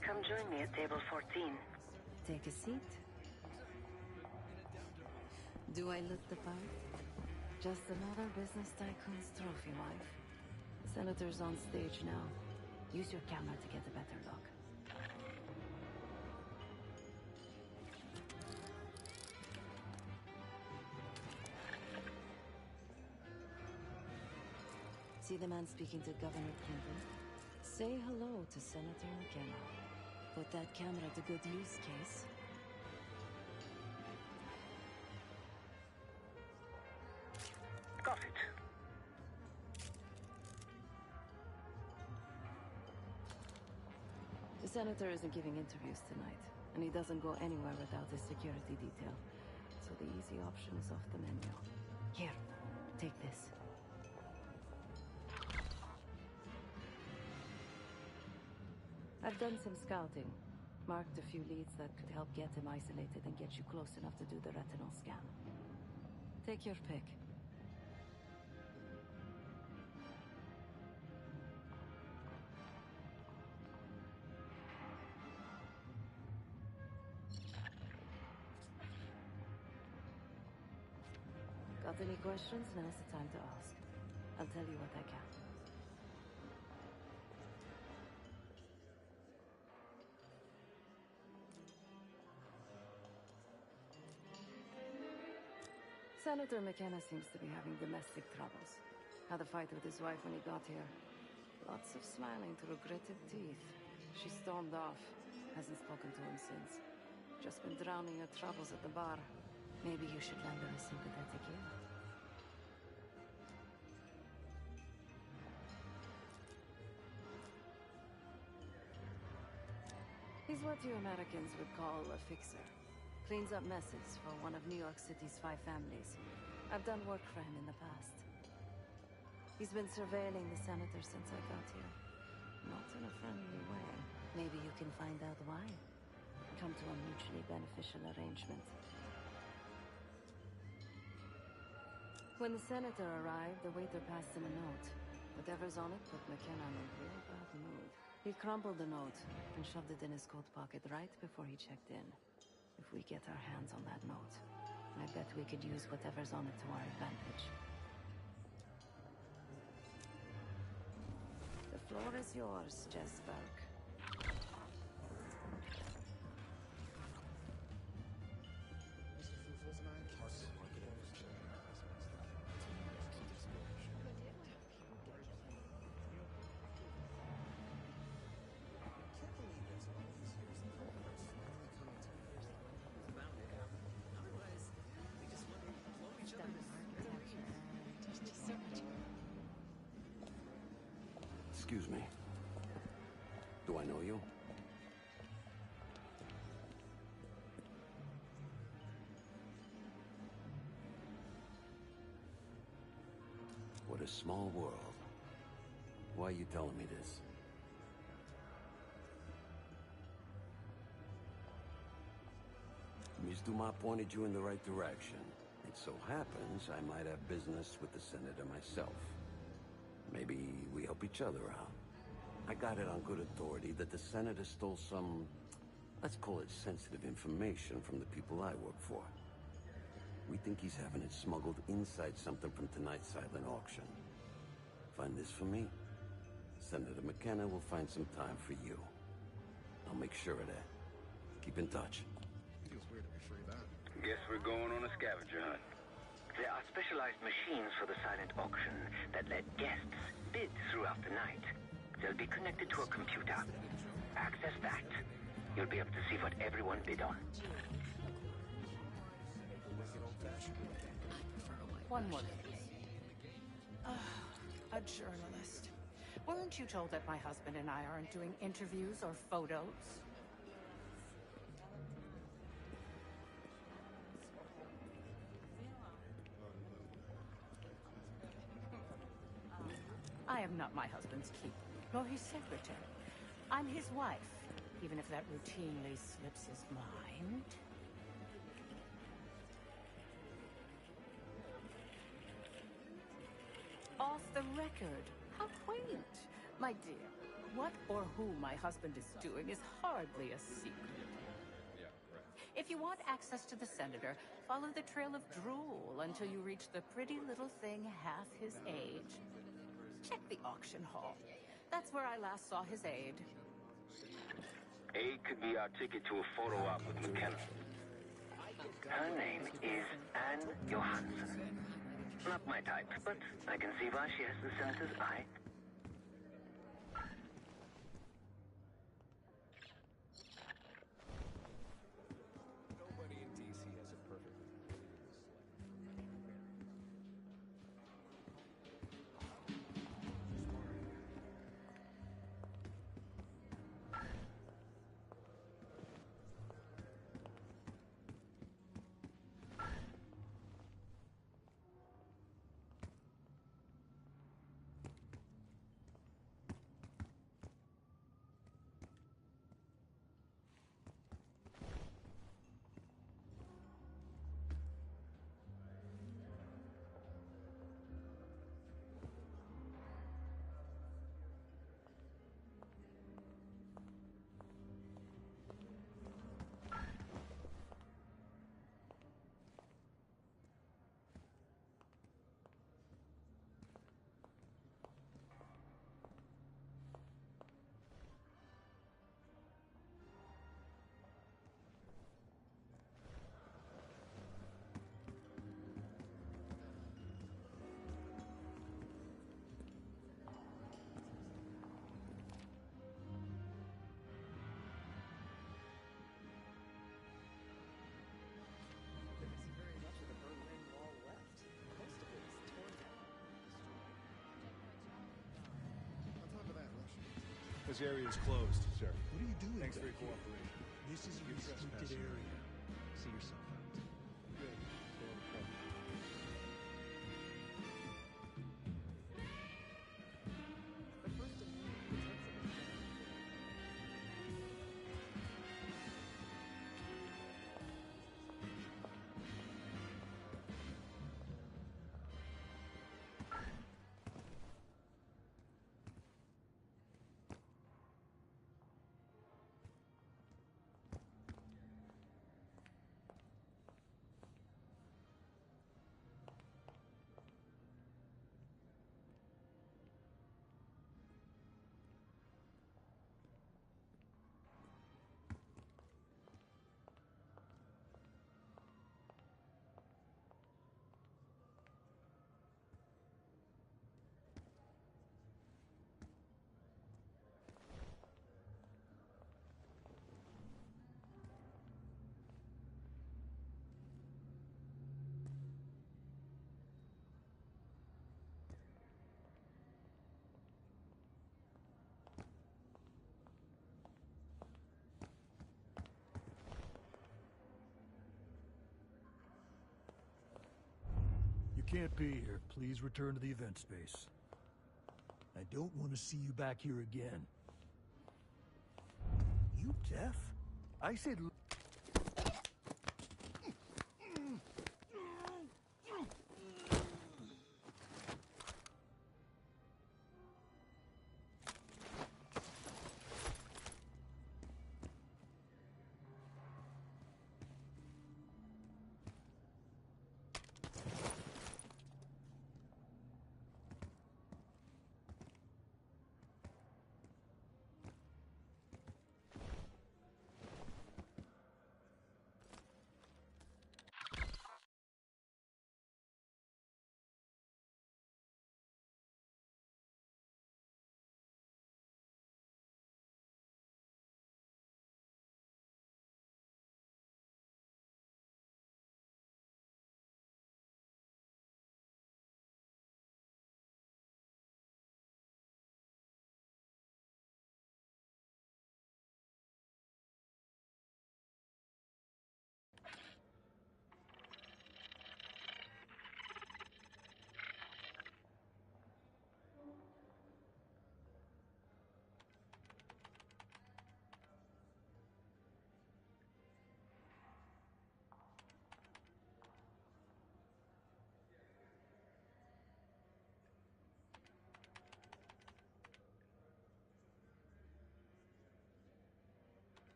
Come join me at table 14. Take a seat. Do I look the part? Just another business tycoon's trophy wife. Senator's on stage now. Use your camera to get a better look. See the man speaking to Governor Clinton? Say hello to Senator McKenna. Put that camera to good use, Case. Got it. The senator isn't giving interviews tonight, and he doesn't go anywhere without his security detail. So the easy option is off the menu. Here, take this. I've done some scouting. Marked a few leads that could help get him isolated and get you close enough to do the retinal scan. Take your pick. Got any questions? Now's the time to ask. I'll tell you what I can. Senator McKenna seems to be having domestic troubles. Had a fight with his wife when he got here. Lots of smiling through gritted teeth. She stormed off. Hasn't spoken to him since. Just been drowning her troubles at the bar. Maybe you should lend her a sympathetic ear. He's what you Americans would call a fixer. Cleans up messes for one of New York City's 5 families. I've done work for him in the past. He's been surveilling the senator since I got here. Not in a friendly way. Maybe you can find out why. Come to a mutually beneficial arrangement. When the senator arrived, the waiter passed him a note. Whatever's on it put McKenna in a real bad mood. He crumpled the note and shoved it in his coat pocket right before he checked in. If we get our hands on that note, I bet we could use whatever's on it to our advantage. The floor is yours, Jessberg. Excuse me. Do I know you? What a small world. Why are you telling me this? Ms. Dumas pointed you in the right direction. It so happens I might have business with the senator myself. Maybe we help each other out. I got it on good authority that the senator stole some, let's call it sensitive information from the people I work for. We think he's having it smuggled inside something from tonight's silent auction. Find this for me. Senator McKenna will find some time for you. I'll make sure of that. Keep in touch. Feels weird to refer that. Guess we're going on a scavenger hunt. There are specialized machines for the silent auction that let guests bid throughout the night. They'll be connected to a computer. Access that. You'll be able to see what everyone bid on. One more thing. A journalist. Weren't you told that my husband and I aren't doing interviews or photos? I am not my husband's keeper, nor his secretary. I'm his wife, even if that routinely slips his mind. Off the record. How quaint. My dear, what or who my husband is doing is hardly a secret. If you want access to the senator, follow the trail of drool until you reach the pretty little thing half his age. Check the auction hall. That's where I last saw his aide. Aide could be our ticket to a photo op with McKenna. Her name is Anne Johansson. Not my type, but I can see why she has the senator's eye. Nobody in DC has a perfect. This area is closed, sir. What are you doing? Thanks for your cooperation. This is a You're restricted trespassing. area. See yourself out. Good. Stay out of trouble. can't be here, please return to the event space. I don't want to see you back here again. You deaf? I said...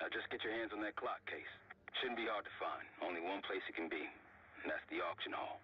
Now just get your hands on that clock case. Shouldn't be hard to find. Only one place it can be, and that's the auction hall.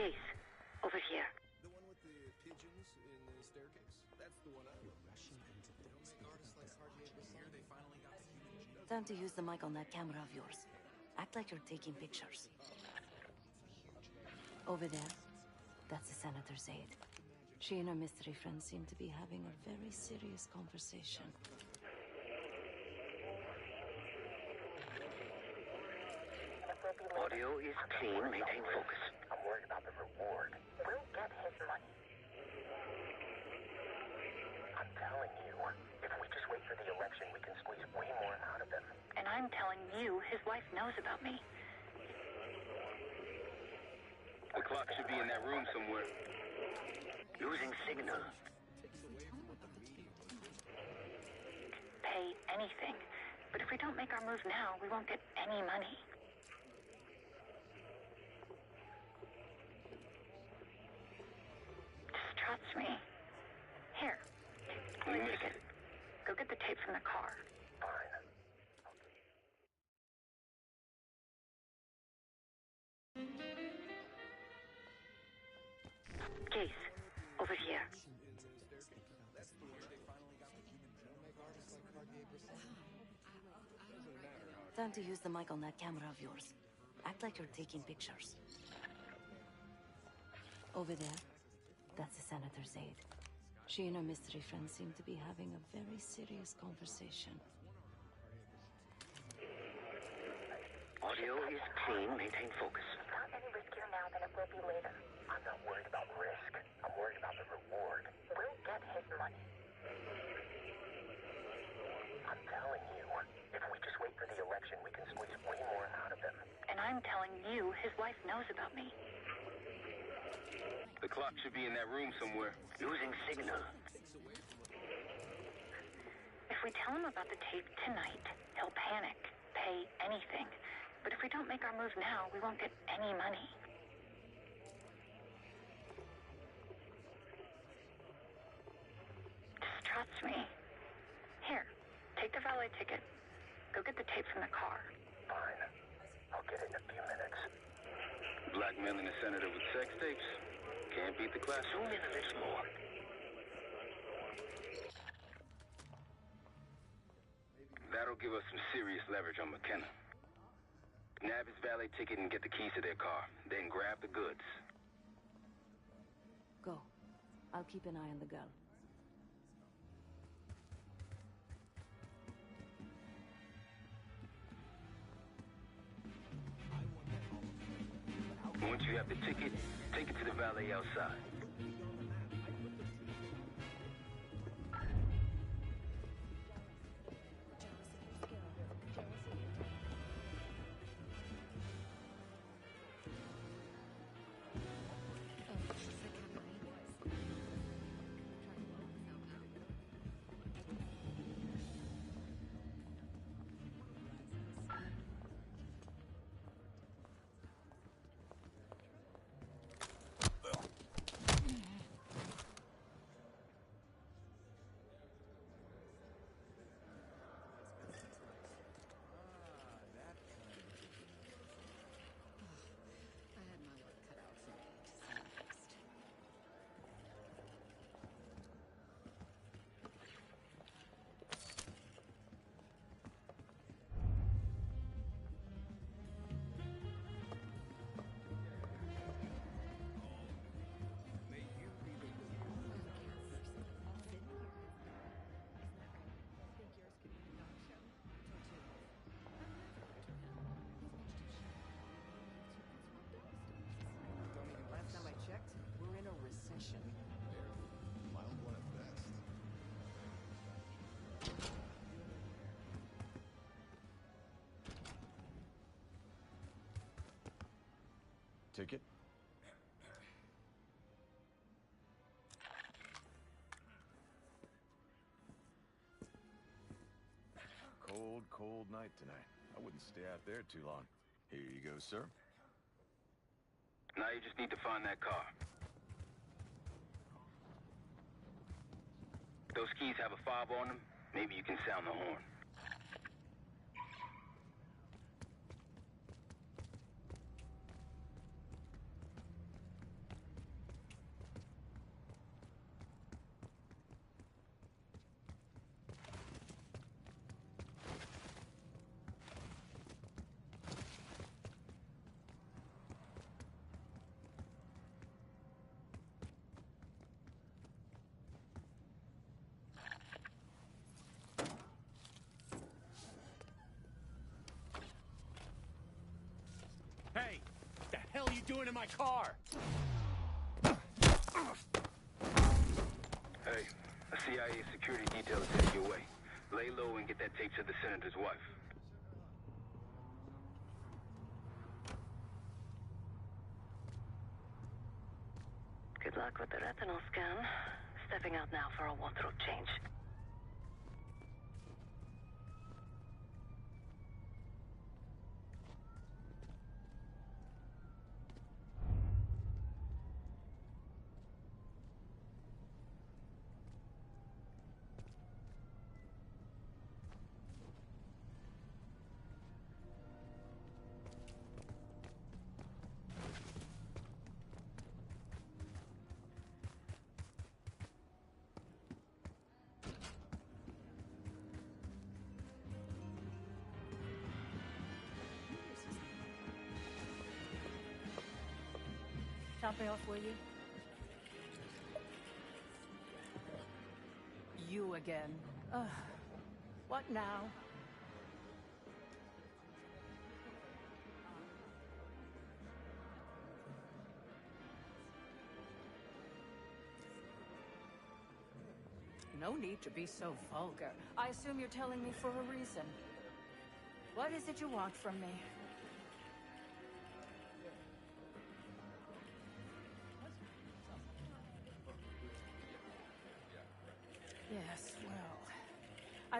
Case. Over here. The one with the pigeons in the staircase? That's the one You're rushing into things. Time to use the mic on that camera of yours. Act like you're taking pictures. Over there, that's the senator's aide. She and her mystery friend seem to be having a very serious conversation. Audio is clean. Maintain focus. I'm worried about the reward. We'll get his money. I'm telling you, if we just wait for the election, we can squeeze way more out of him. And I'm telling you, his wife knows about me. The clock should be in that room somewhere. Losing signal. Pay anything. But if we don't make our move now, we won't get any money. Just trust me. Here. You missed it. Go get the tape from the car. Case. Over here. Time to use the mic on that camera of yours. Act like you're taking pictures. Over there, that's the senator's aide. She and her mystery friend seem to be having a very serious conversation. Audio is clean. Maintain focus. Not any riskier now than it will be later. I'm not worried about risk. I'm worried about the reward. We'll get his money. I'm telling you, if we just wait for the election, we can squeeze way I'm telling you his wife knows about me. The clock should be in that room somewhere. Losing signal. If we tell him about the tape tonight, he'll panic, pay anything. But if we don't make our move now, we won't get any money. Just trust me. Here, take the valet ticket. Go get the tape from the car. Fine. I'll get it in a few minutes. Blackmailing a senator with sex tapes? Can't beat the class. Zoom in a little more. That'll give us some serious leverage on McKenna. Nab his valet ticket and get the keys to their car. Then grab the goods. Go. I'll keep an eye on the girl. Once you have the ticket, take it to the valet outside. Last time I checked, we're in a recession. Mild one at best. Ticket? Cold, cold night tonight. I wouldn't stay out there too long. Here you go, sir. Now you just need to find that car. Those keys have a fob on them. Maybe you can sound the horn. Hey! What the hell are you doing in my car? Hey, a CIA security detail is headed your way. Lay low and get that tape to the senator's wife. Good luck with the retinal scan. Stepping out now for a wardrobe change. Top me off, will you? You again. What now? No need to be so vulgar. I assume you're telling me for a reason. What is it you want from me?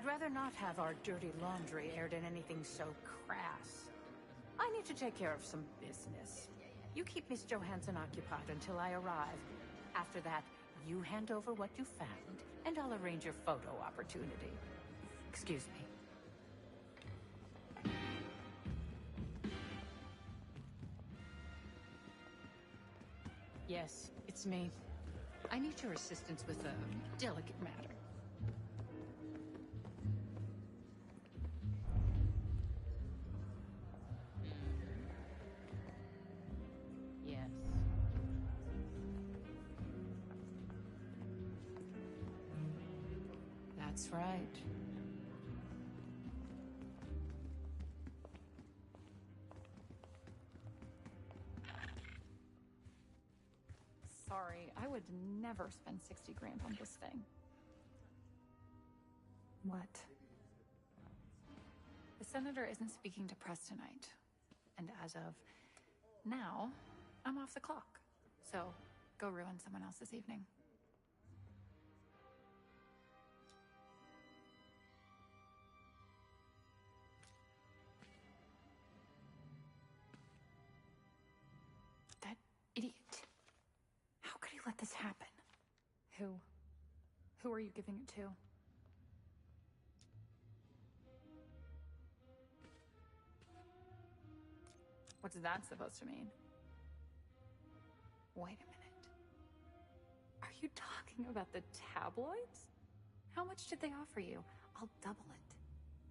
I'd rather not have our dirty laundry aired in anything so crass. I need to take care of some business. You keep Miss Johansson occupied until I arrive. After that, you hand over what you found, and I'll arrange your photo opportunity. Excuse me. Yes, it's me. I need your assistance with a delicate matter. Yes. That's right. Sorry, I would never spend 60 grand on this thing. What? The senator isn't speaking to press tonight. And as of now, I'm off the clock. So, go ruin someone else's evening. That idiot. How could he let this happen? Who? Who are you giving it to? What's that supposed to mean? Wait a minute. Are you talking about the tabloids? How much did they offer you? I'll double it.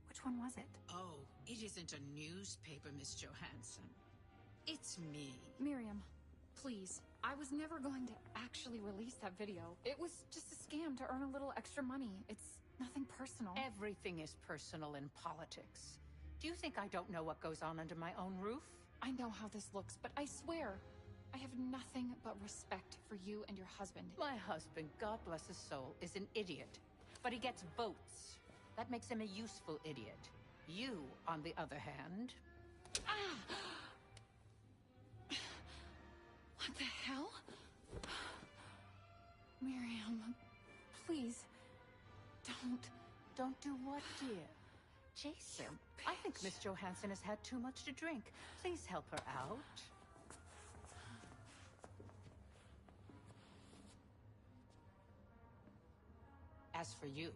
Which one was it? Oh, it isn't a newspaper, Miss Johansson. It's me. Miriam, please. I was never going to actually release that video. It was just a scam to earn a little extra money. It's nothing personal. Everything is personal in politics. Do you think I don't know what goes on under my own roof? I know how this looks, but I swear, I have nothing but respect for you and your husband. My husband, God bless his soul, is an idiot. But he gets votes. That makes him a useful idiot. You, on the other hand... What the hell? Miriam, please, Don't do what, dear? Jason, I think Miss Johansson has had too much to drink. Please help her out. As for you,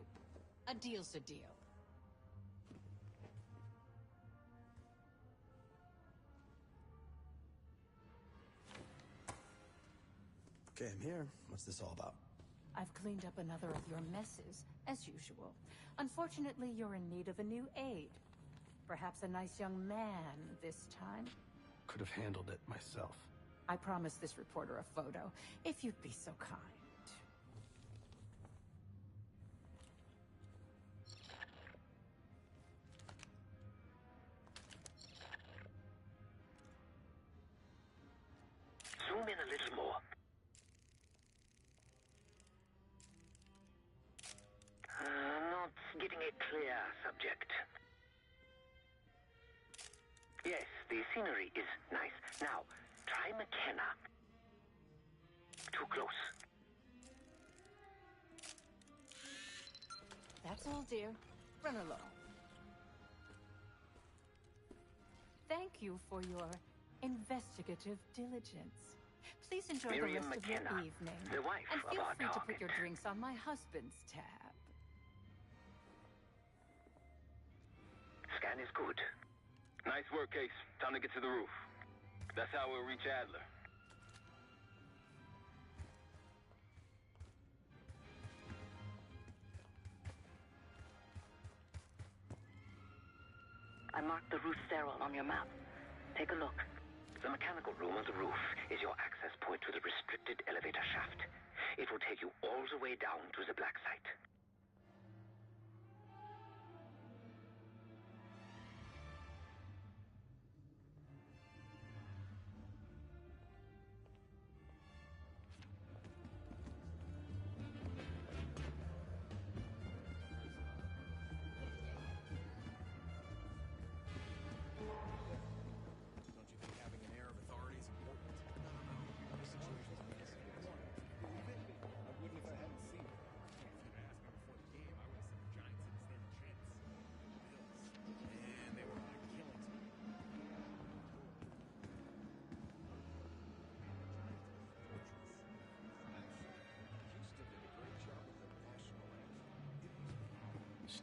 a deal's a deal. Okay, I'm here. What's this all about? I've cleaned up another of your messes, as usual. Unfortunately, you're in need of a new aide. Perhaps a nice young man this time. Could have handled it myself. I promised this reporter a photo, if you'd be so kind. Zoom in a little more. Not getting a clear subject. Yes, the scenery is nice. Now, try McKenna. Too close. That's all, dear. Run along. Thank you for your investigative diligence. Please enjoy Miriam the rest McKenna, of your evening. the wife and of feel our free to put target. your drinks on my husband's tab. Scan is good. Nice work, Case. Time to get to the roof. That's how we'll reach Adler. I marked the roof sterile on your map. Take a look. The mechanical room on the roof is your access point to the restricted elevator shaft. It will take you all the way down to the black site. Don't you think having an air of authority is important? Other situations are necessary. I wouldn't if I hadn't seen it. If you'd asked me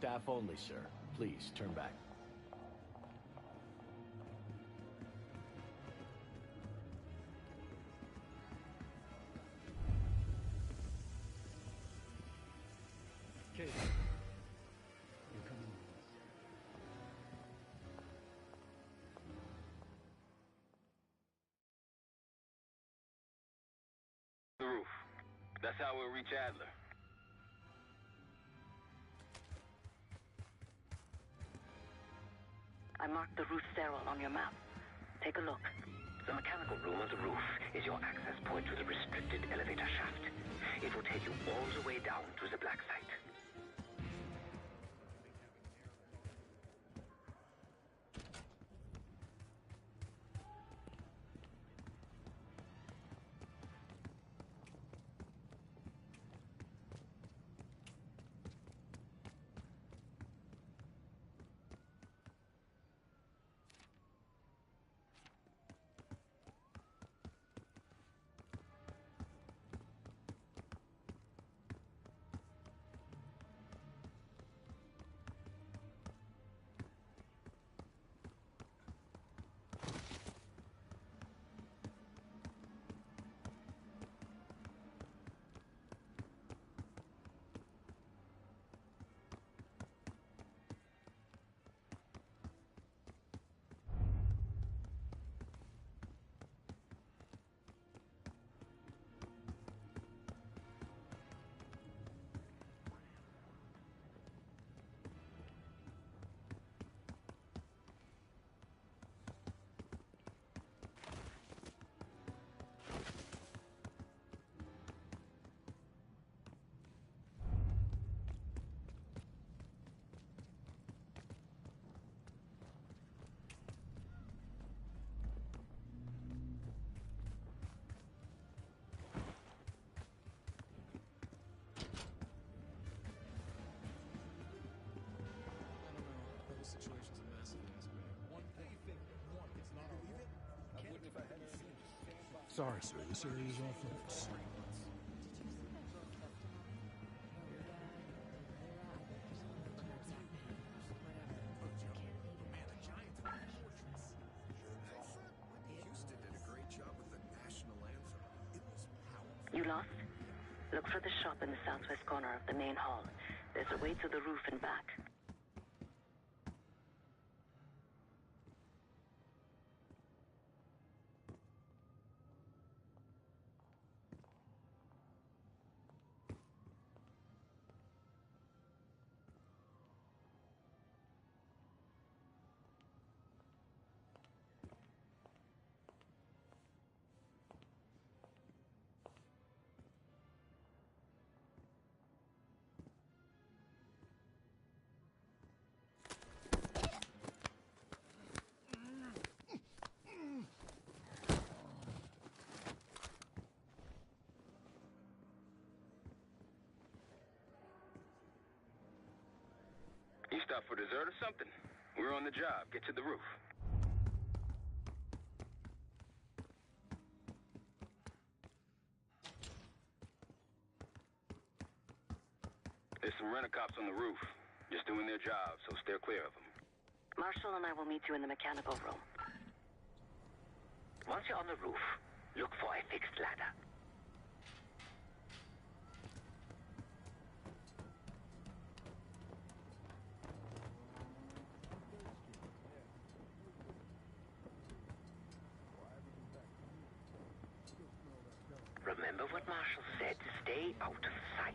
Staff only, sir. Please, turn back. Kate, you're coming with us. The roof. That's how we'll reach Adler. I marked the roof sterile on your map. Take a look. The mechanical room on the roof is your access point to the restricted elevator shaft. It will take you all the way down to the black site. Sorry, sir. This area is off limits. You lost? Look for the shop in the southwest corner of the main hall. There's a way to the roof and back. You stopped for dessert or something? We're on the job. Get to the roof. There's some rent-a-cops on the roof. Just doing their job, so steer clear of them. Marshall and I will meet you in the mechanical room. Once you're on the roof, look for a fixed ladder. Remember what Marshall said, stay out of sight.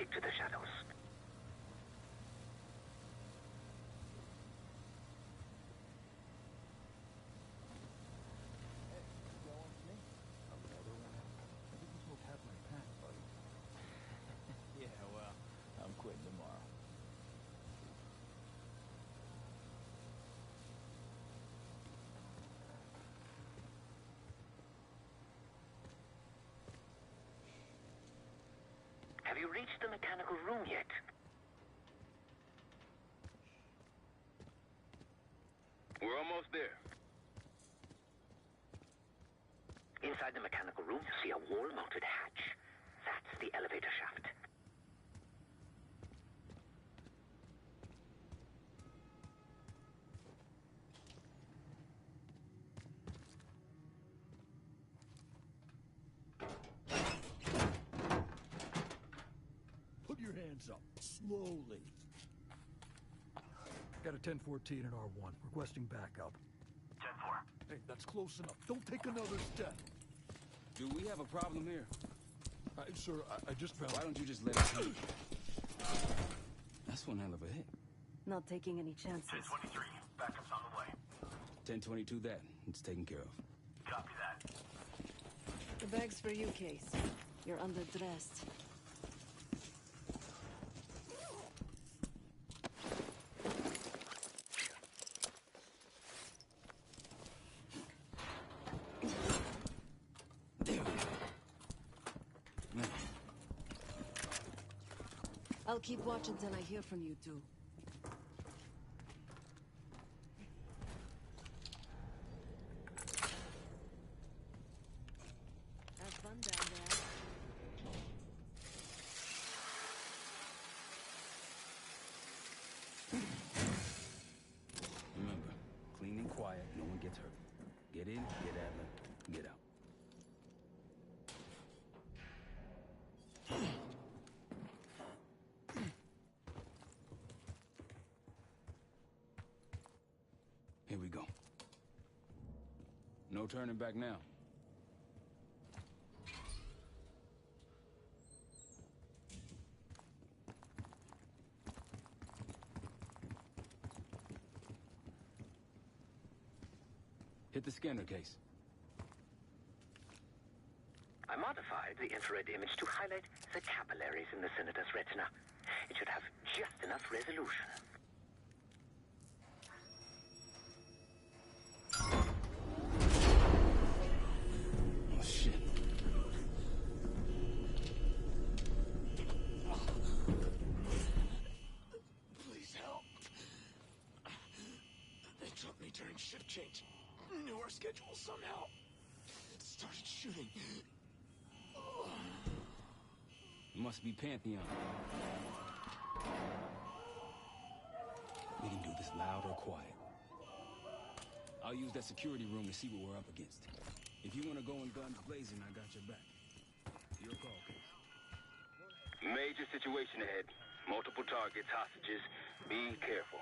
stick to the shadows. Yeah, well, I'm quitting tomorrow. Have you reached the mechanical room yet? We're almost there. Inside the mechanical room, you see a wall-mounted hatch. That's the elevator shaft. Put your hands up, slowly. Got a 1014 in R1, requesting backup. 10-4. Hey, that's close enough. Don't take another step. Do we have a problem here? Sir, I just found... Why don't you just let us in? That's one hell of a hit. Not taking any chances. 10-23. Backup's on the way. 1022 that. It's taken care of. Copy that. The bag's for you, Case. You're underdressed. I'll keep watch until I hear from you two. Have fun down there. Remember, clean and quiet, no one gets hurt. Get in, get Adler, get out. Here we go. No turning back now. Hit the scanner, Case. I modified the infrared image to highlight the capillaries in the senator's retina. It should have just enough resolution. Oh, shit. Please help. They dropped me during shift change. Knew our schedule somehow. Started shooting. Must be Pantheon. We can do this loud or quiet. I'll use that security room to see what we're up against. If you want to go in guns blazing, I got your back. Your call, Case. Major situation ahead. Multiple targets, hostages. Be careful.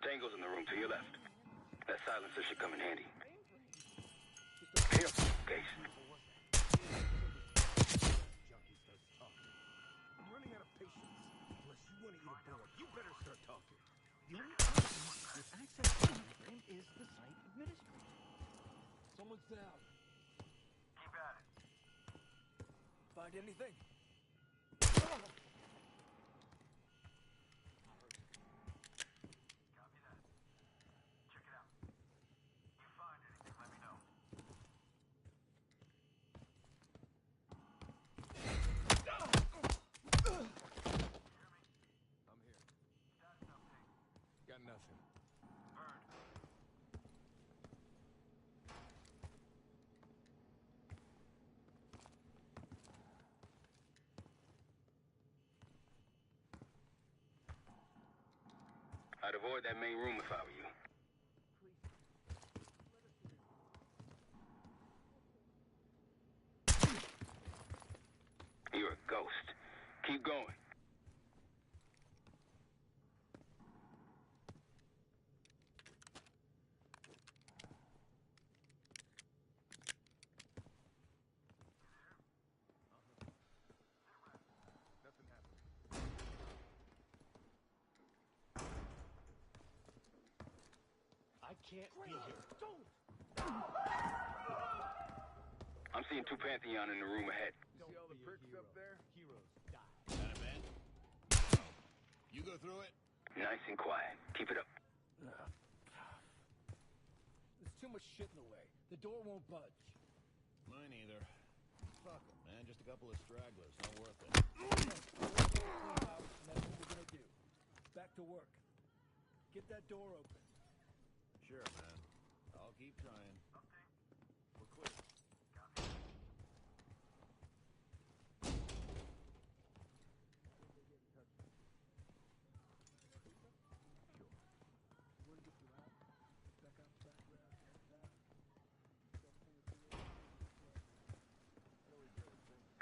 Tango's in the room to your left. That silencer should come in handy. Careful, Case. I'm running out of patience. Unless you want to eat a bullet, you better start talking. The only problem with access monitoring is the site administrator. Someone's down. Keep at it. Find anything? Copy that. Check it out. If you find anything, let me know. I'm here. Got nothing. I'd avoid that main room if I were you. You're a ghost. Keep going. can't be here. Don't! I'm seeing two Pantheon in the room ahead. You see all the pricks up there? Heroes die. Got it, man. You go through it. Nice and quiet. Keep it up. There's too much shit in the way. The door won't budge. Mine either. Fuck 'em, man. Just a couple of stragglers. Not worth it. Clean out, and that's what we're gonna do. Back to work. Get that door open. Sure, man. I'll keep trying. We're clear.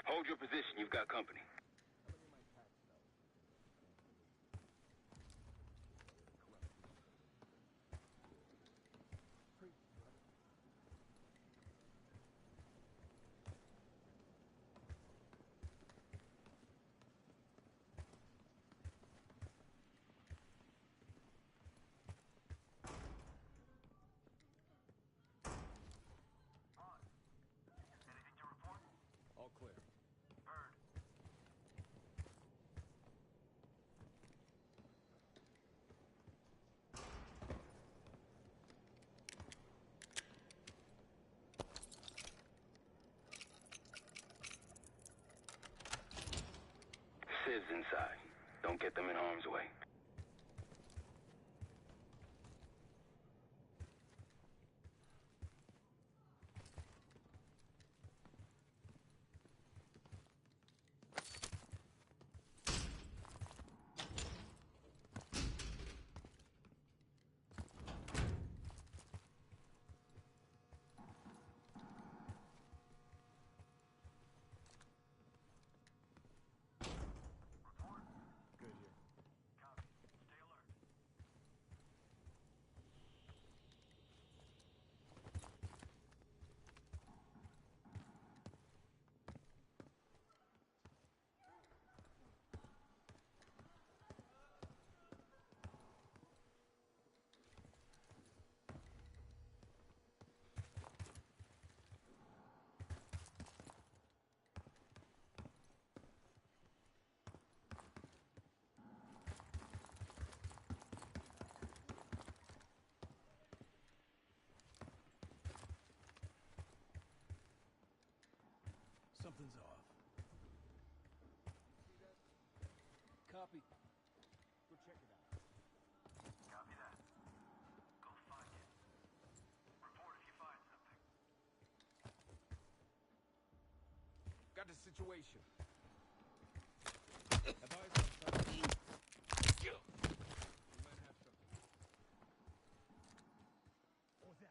Hold your position. You've got company. All clear. Civs inside. Don't get them in harm's way. Something's off. Copy. Go check it out. Copy that. Go find it. Report if you find something. Got the situation. Advise on something. You might have something. What was that?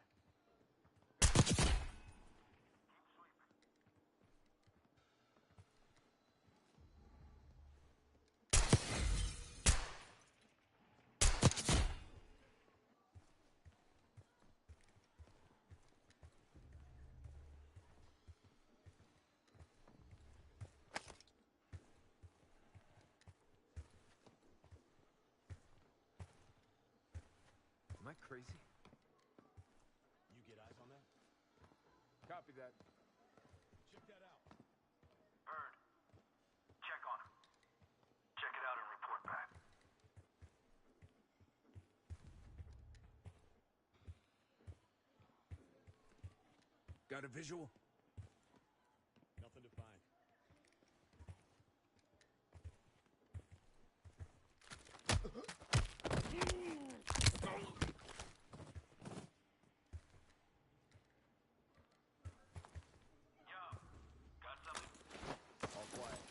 Am I crazy? You get eyes on that? Copy that. Check that out. Bird, check on him. Check it out and report back. Got a visual? Nothing to find. Got something? All quiet.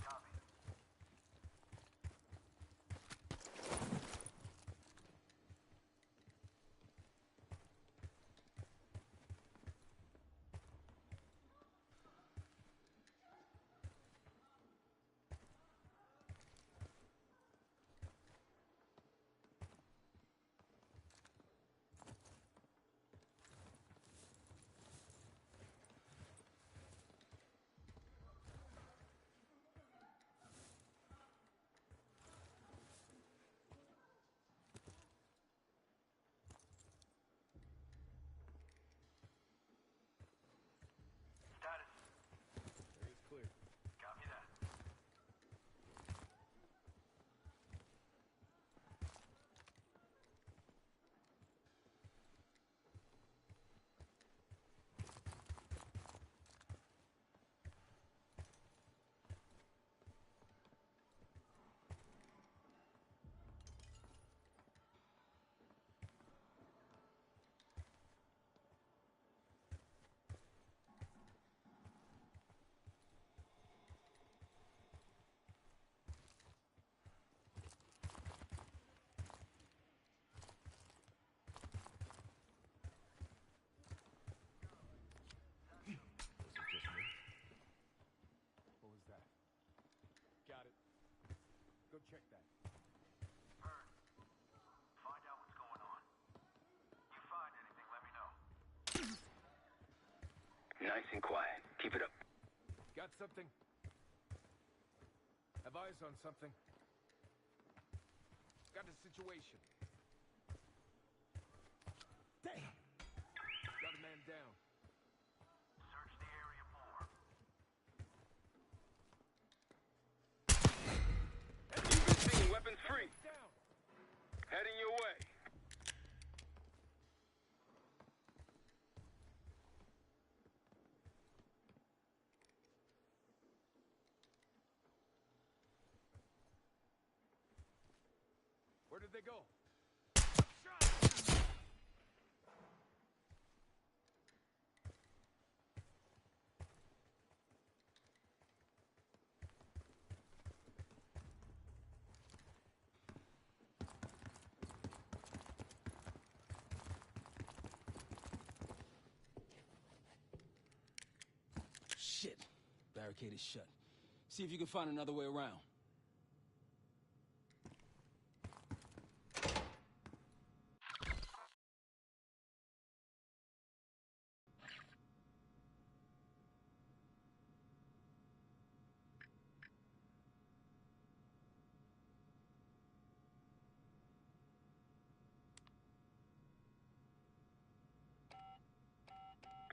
Copy. check that. Bird, find out what's going on. You find anything, let me know. Nice and quiet. Keep it up. Got something? Have eyes on something? Got a situation. Damn! Got a man down. Search the area more. You've been seen. Weapons free. Heading your way. Where did they go? Shit. Barricade is shut. See if you can find another way around.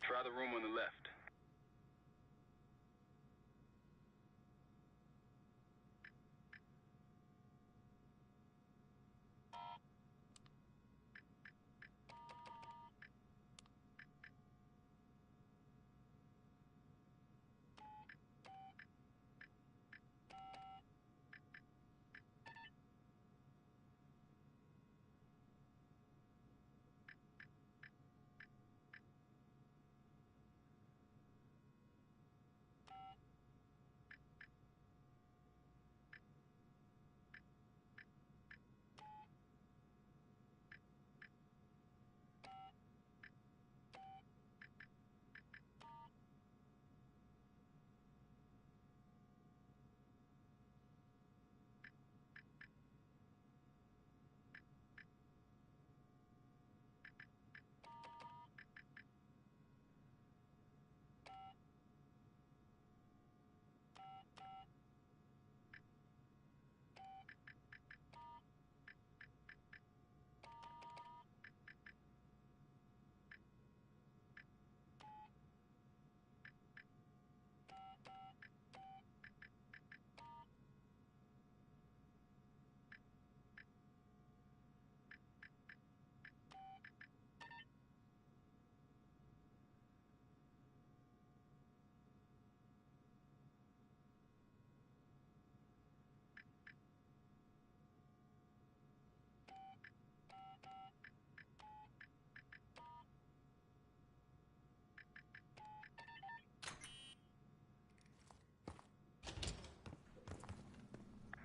Try the room on the left.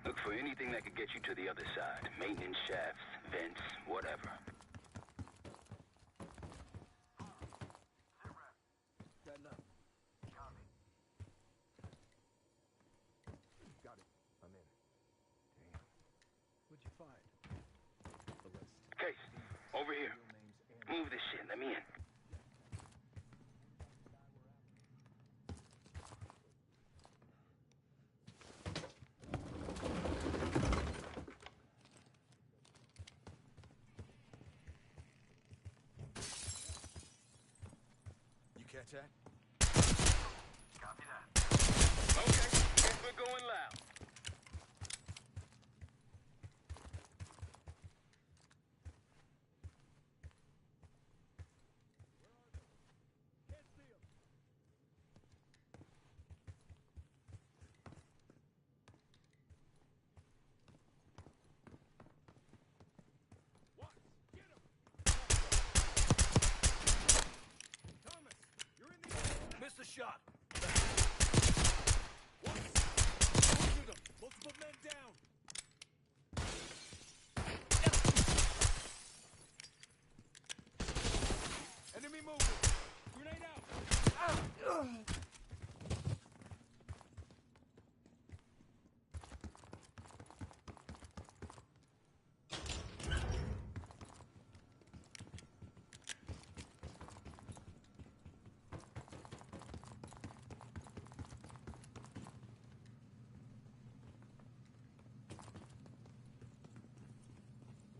Look for anything that could get you to the other side. Maintenance shafts, vents, whatever. Got enough. Copy. Got it. I'm in. Damn. What'd you find? The list. Case, over here. Move this shit. Let me in. Catch that? Copy that. Okay, guess we're going loud. Can't see him. What? Get him! Thomas, you're in the air. Missed the shot. What?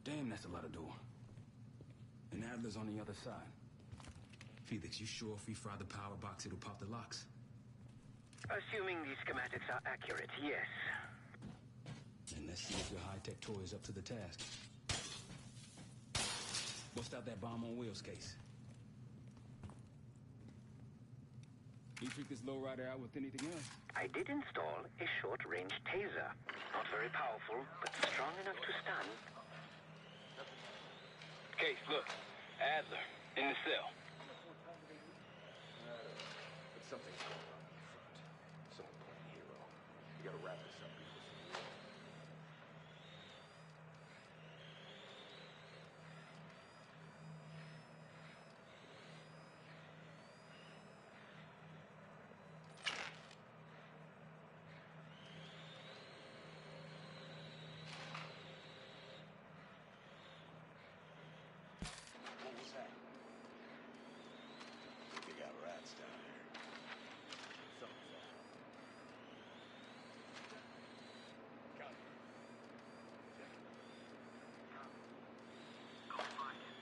Damn, that's a lot of door. And Adler's on the other side. Felix, you sure if we fry the power box, it'll pop the locks? Assuming the schematics are accurate, yes. And let's see if your high-tech toy is up to the task. Bust out that bomb on wheels case. You freak this lowrider out with anything else? I did install a short-range taser. Not very powerful, but strong enough to stun. Case, look. Adler, in the cell. But something's going on in front. Someone playing hero. You gotta wrap this up before some real. What was that? They got rats down here. Something's up. Copy. Check. Copy. Go find it.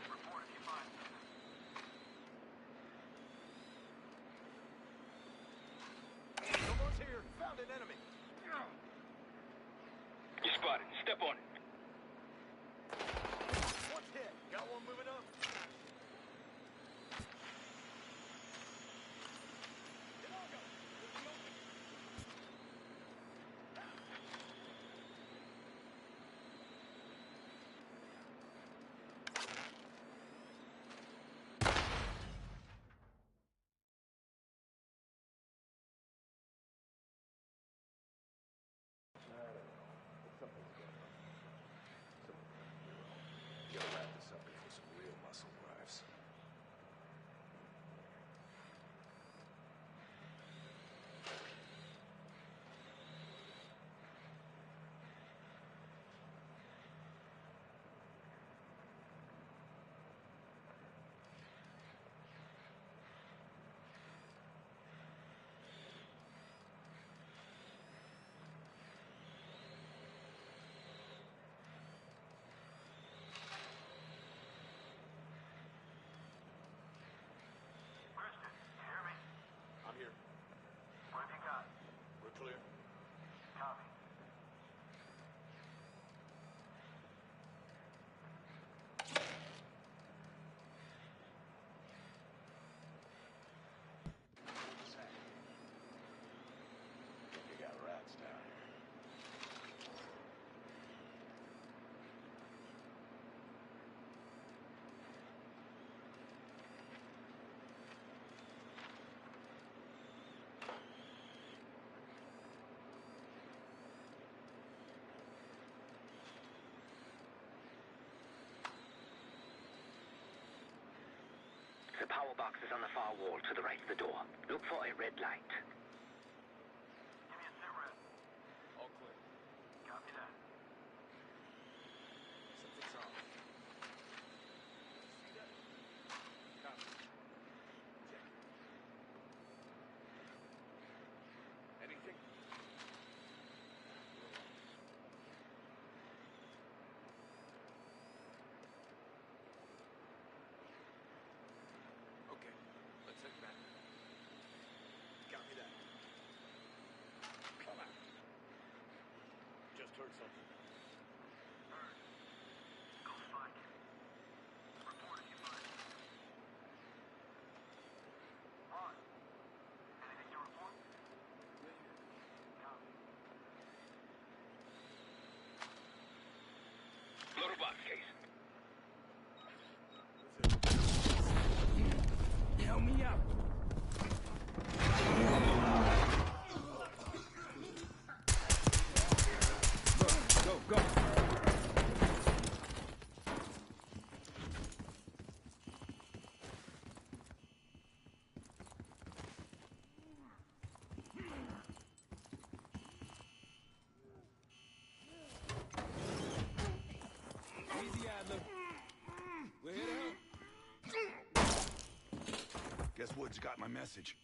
Report if you find something. Someone's here. Found an enemy. You spotted. Step on it. One's hit. Got one moving up. Something's going on. You gotta wrap this up before some real muscle arrives. Kristen, you hear me? I'm here. What have you got? We're clear. Copy. What was that? You got rats down here. The power box is on the far wall to the right of the door. Look for a red light. Give me a sit rep. All clear. Copy that. Something's off. See that? Copy. Check. Anything? Okay, let's head back. Copy that. Come out. Just heard something. Bird. Go find it. Report if you find it. Ron. Anything to report? Copy. Load a box case. Help me out. Go, go. Easy, Adler. We're here to help. Guess Woods got my message.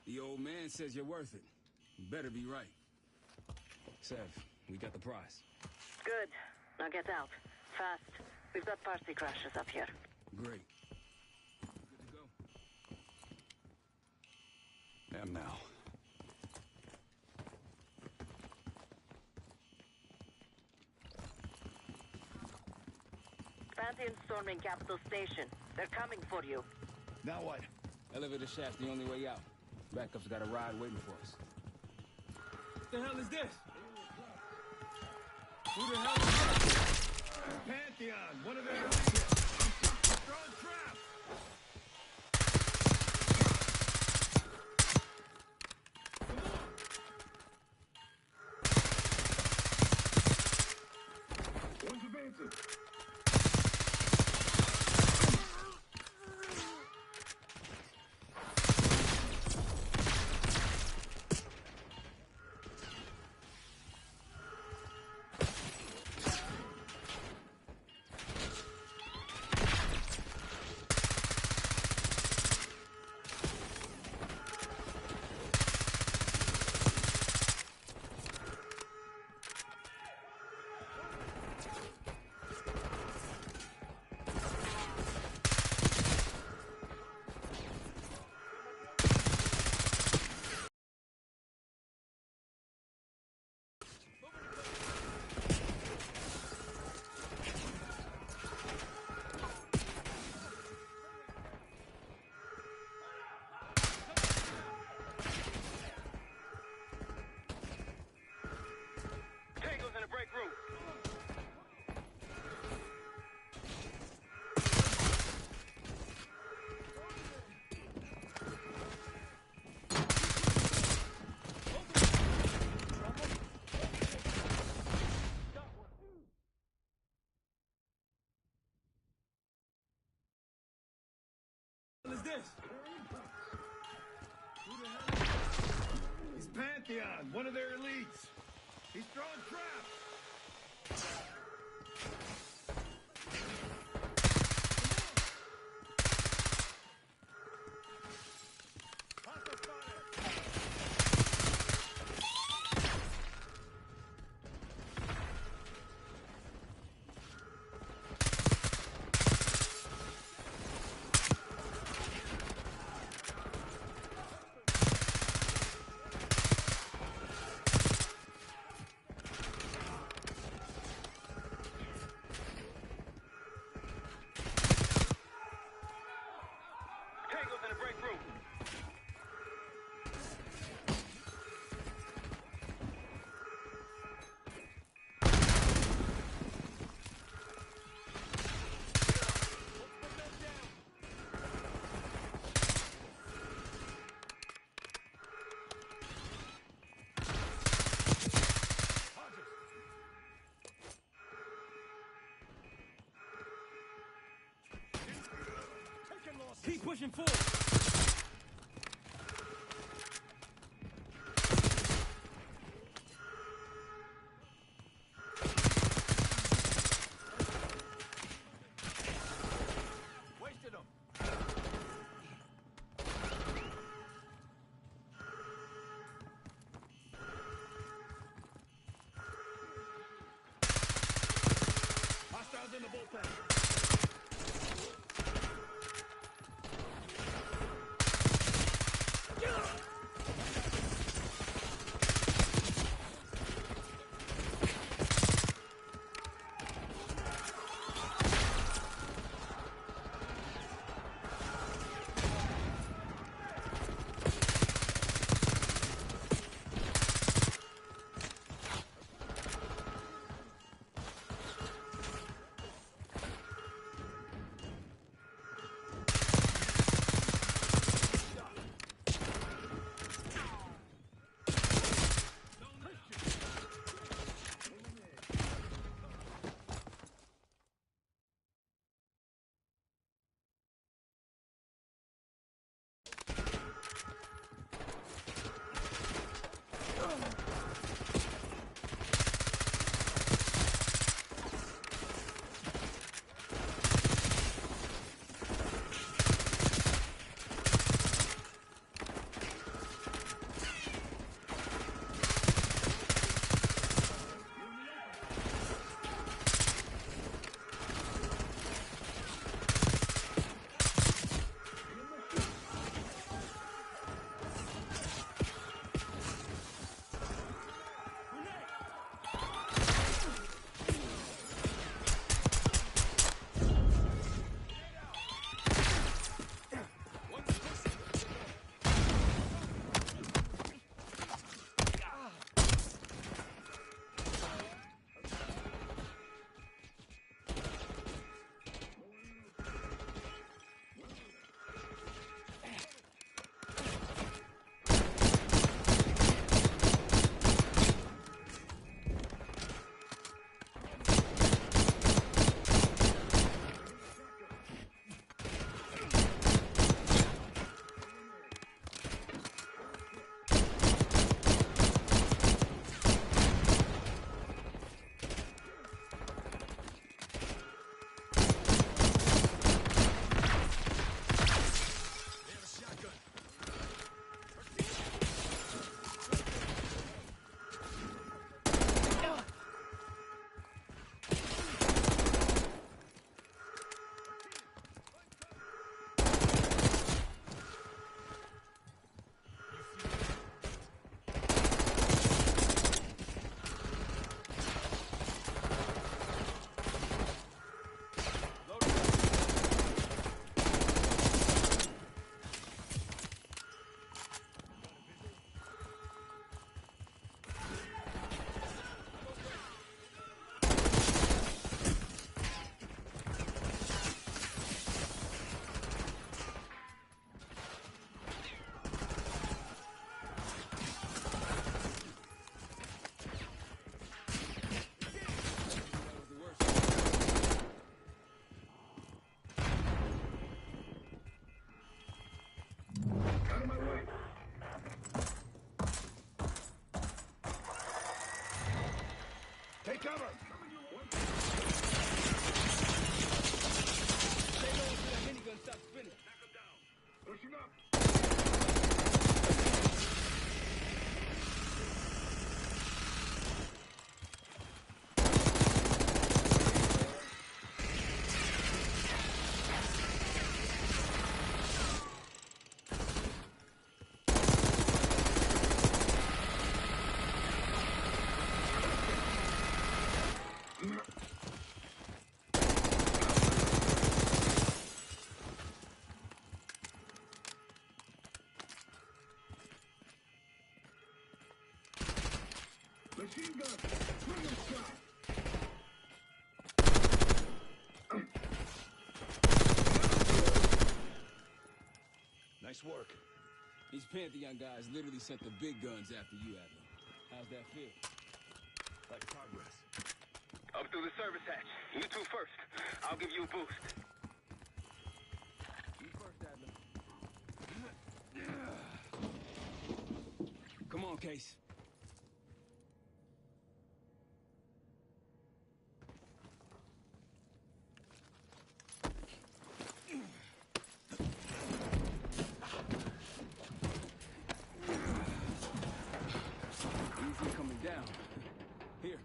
The old man says you're worth it. You better be right. Sev, we got the prize. Good. Now get out. Fast. We've got party crashes up here. Great. And now. Pantheon's storming Capital Station. They're coming for you. Now what? Elevator shaft's the only way out. Backup's got a ride waiting for us. What the hell is this? Who the hell is this? Pantheon, one of their elites. Strong trap. One's advancing. What is this? He's Pantheon, one of their elites. He's drawn traps. Keep pushing forward. Wasted him. Hostiles in the bullpen. cover! Stay low until that minigun stops spinning. Pushing up! Machine gun! Bring him shot! Nice work. These Pantheon guys literally sent the big guns after you, Adler. How's that feel? Like progress. Up through the service hatch. You two first. I'll give you a boost. You first, Adler. Come on, Case. Easy coming down. Here.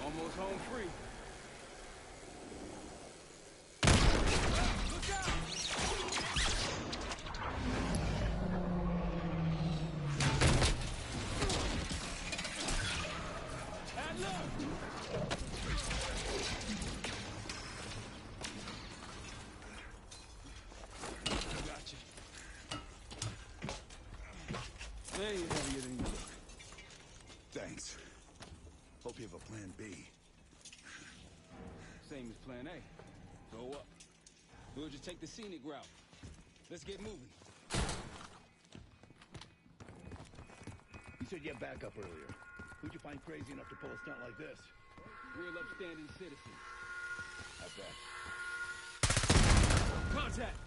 Almost home free. Look out! Adler! Gotcha. Way heavier than you look. Thanks. Hope you have a plan B. Same as plan A. Go up. We'll just take the scenic route. Let's get moving. You said you had backup earlier. Who'd you find crazy enough to pull a stunt like this? Real upstanding citizen. I bet. Contact!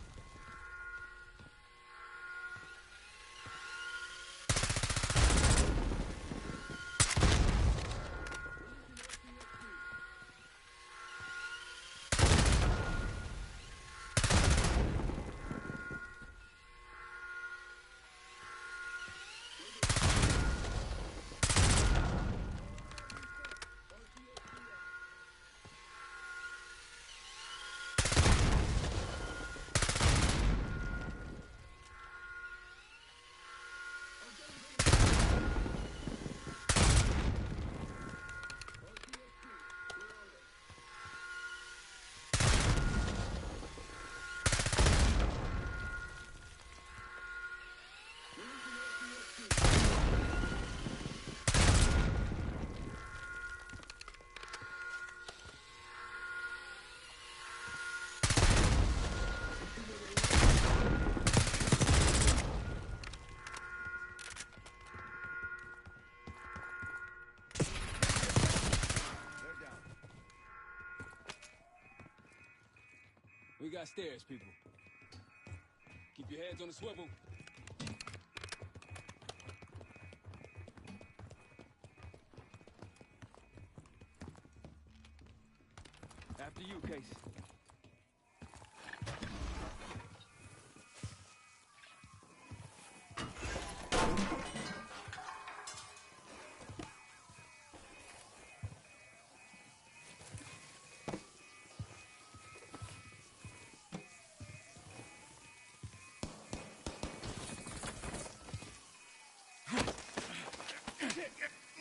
We got stairs, people. Keep your heads on the swivel. After you, Case.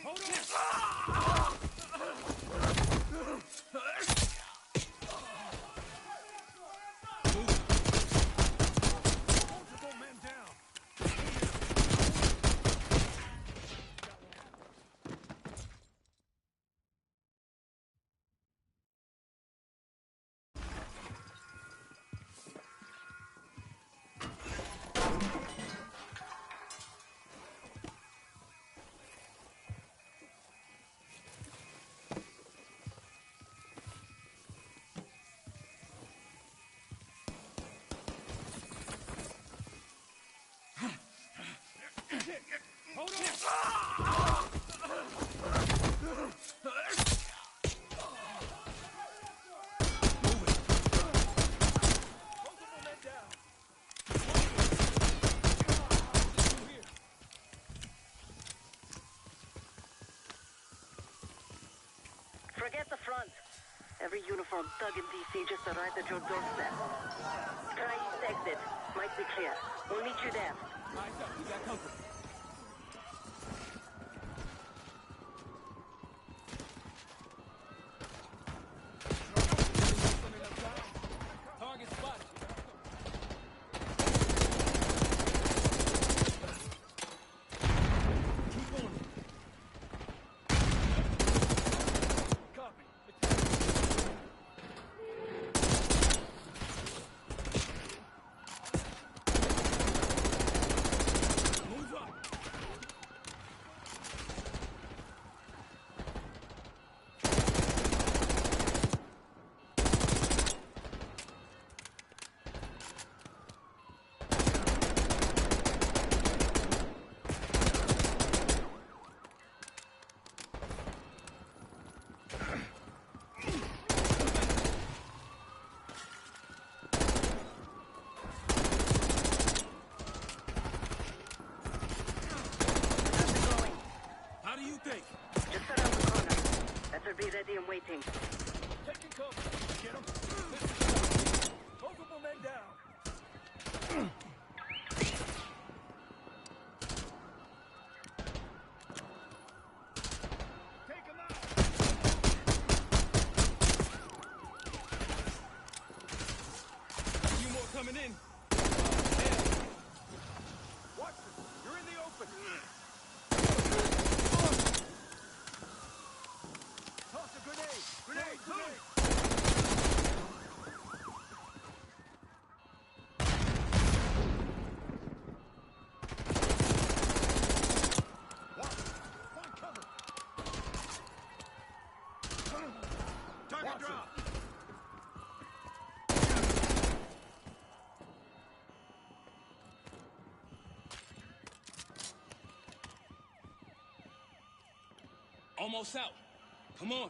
Hold on! Multiple men down. thug in DC just arrived at your doorstep. Try east exit. Might be clear. We'll meet you there. Eyes up, we got company. Target spotted. Keep on. Copy. Move up. How do you think? Just around the corner. Better be ready and waiting. Taking cover. Get him. Multiple men down. Take him out. A few more coming in. Watch it. You're in the open. Toss a grenade. Grenade. Grenade. Watch it. Find cover. Target drop. Almost out. Come on.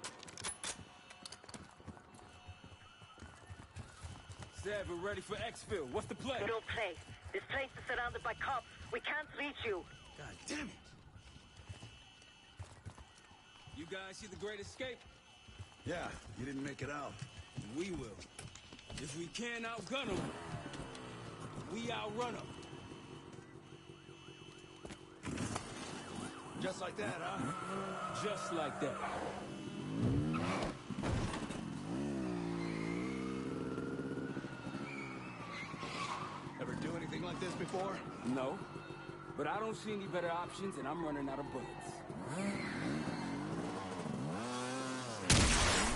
Said we're ready for exfil. What's the play? No play. This place is surrounded by cops. We can't reach you. God damn it. You guys see the Great Escape? Yeah, you didn't make it out. We will. If we can't outgun them, we outrun them. Just like that, huh? Just like that. Ever do anything like this before? No. But I don't see any better options, and I'm running out of bullets.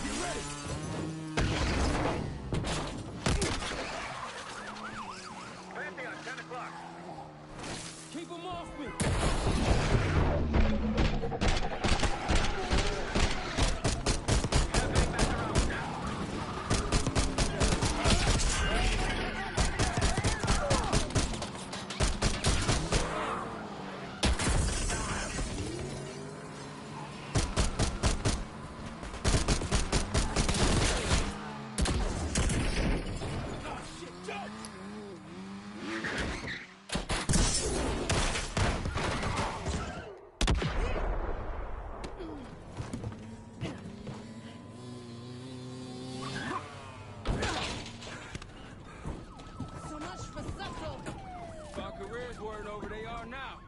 Get ready! Pantheon, 10 o'clock. Keep them off me! So much for subtle. If our careers weren't over, they are now.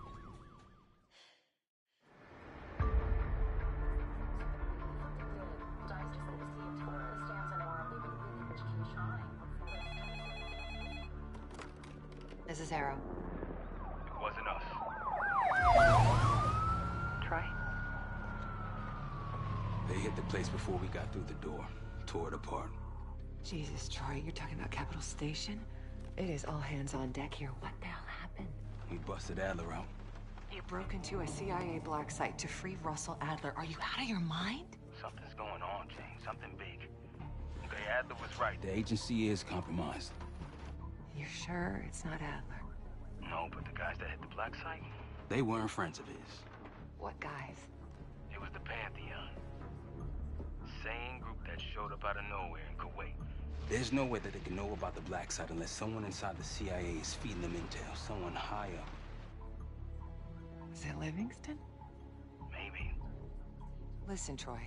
This is Arrow. It wasn't us. Troy? They hit the place before we got through the door. Tore it apart. Jesus, Troy, you're talking about Capital Station? It is all hands on deck here. What the hell happened? We busted Adler out. You broke into a CIA black site to free Russell Adler. Are you out of your mind? Something's going on, James. Something big. Okay, Adler was right. The agency is compromised. You're sure it's not Adler? No, but the guys that hit the black site, They weren't friends of his. What guys? it was the Pantheon. Same group that showed up out of nowhere in Kuwait. There's no way that they can know about the black site unless someone inside the CIA is feeding them intel. Someone high up. Was it Livingston? Maybe. Listen, Troy.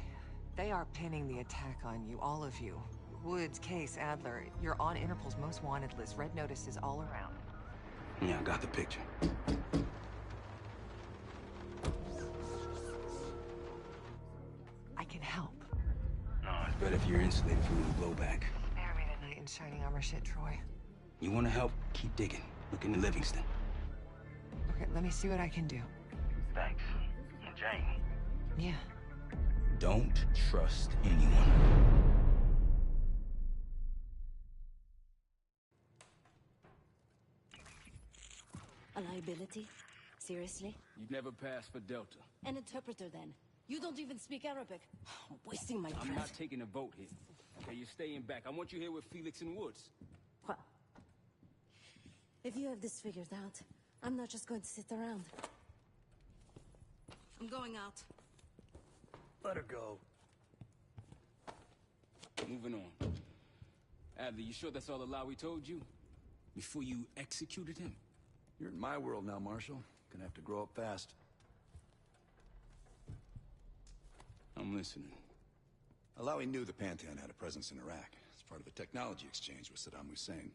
They are pinning the attack on you, all of you. Woods, Case, Adler, you're on Interpol's most wanted list. Red notices all around. Yeah, I got the picture. I can help. No, it's better if you're insulated from any blowback. Spare me the knight in shining armor shit, Troy. You want to help? Keep digging. Look into Livingston. Okay, let me see what I can do. Thanks. And Jane. Yeah. Don't trust anyone. A liability? Seriously? You've never passed for Delta. An interpreter, then. You don't even speak Arabic. I'm wasting my breath. I'm not taking a vote here. Okay, you're staying back. I want you here with Felix and Woods. Well, if you have this figured out, I'm not just going to sit around. I'm going out. Let her go. Moving on. Adler, you sure that's all the lie we told you? Before you executed him? You're in my world now, Marshal. Gonna have to grow up fast. I'm listening. Alawi knew the Pantheon had a presence in Iraq. It's part of a technology exchange with Saddam Hussein.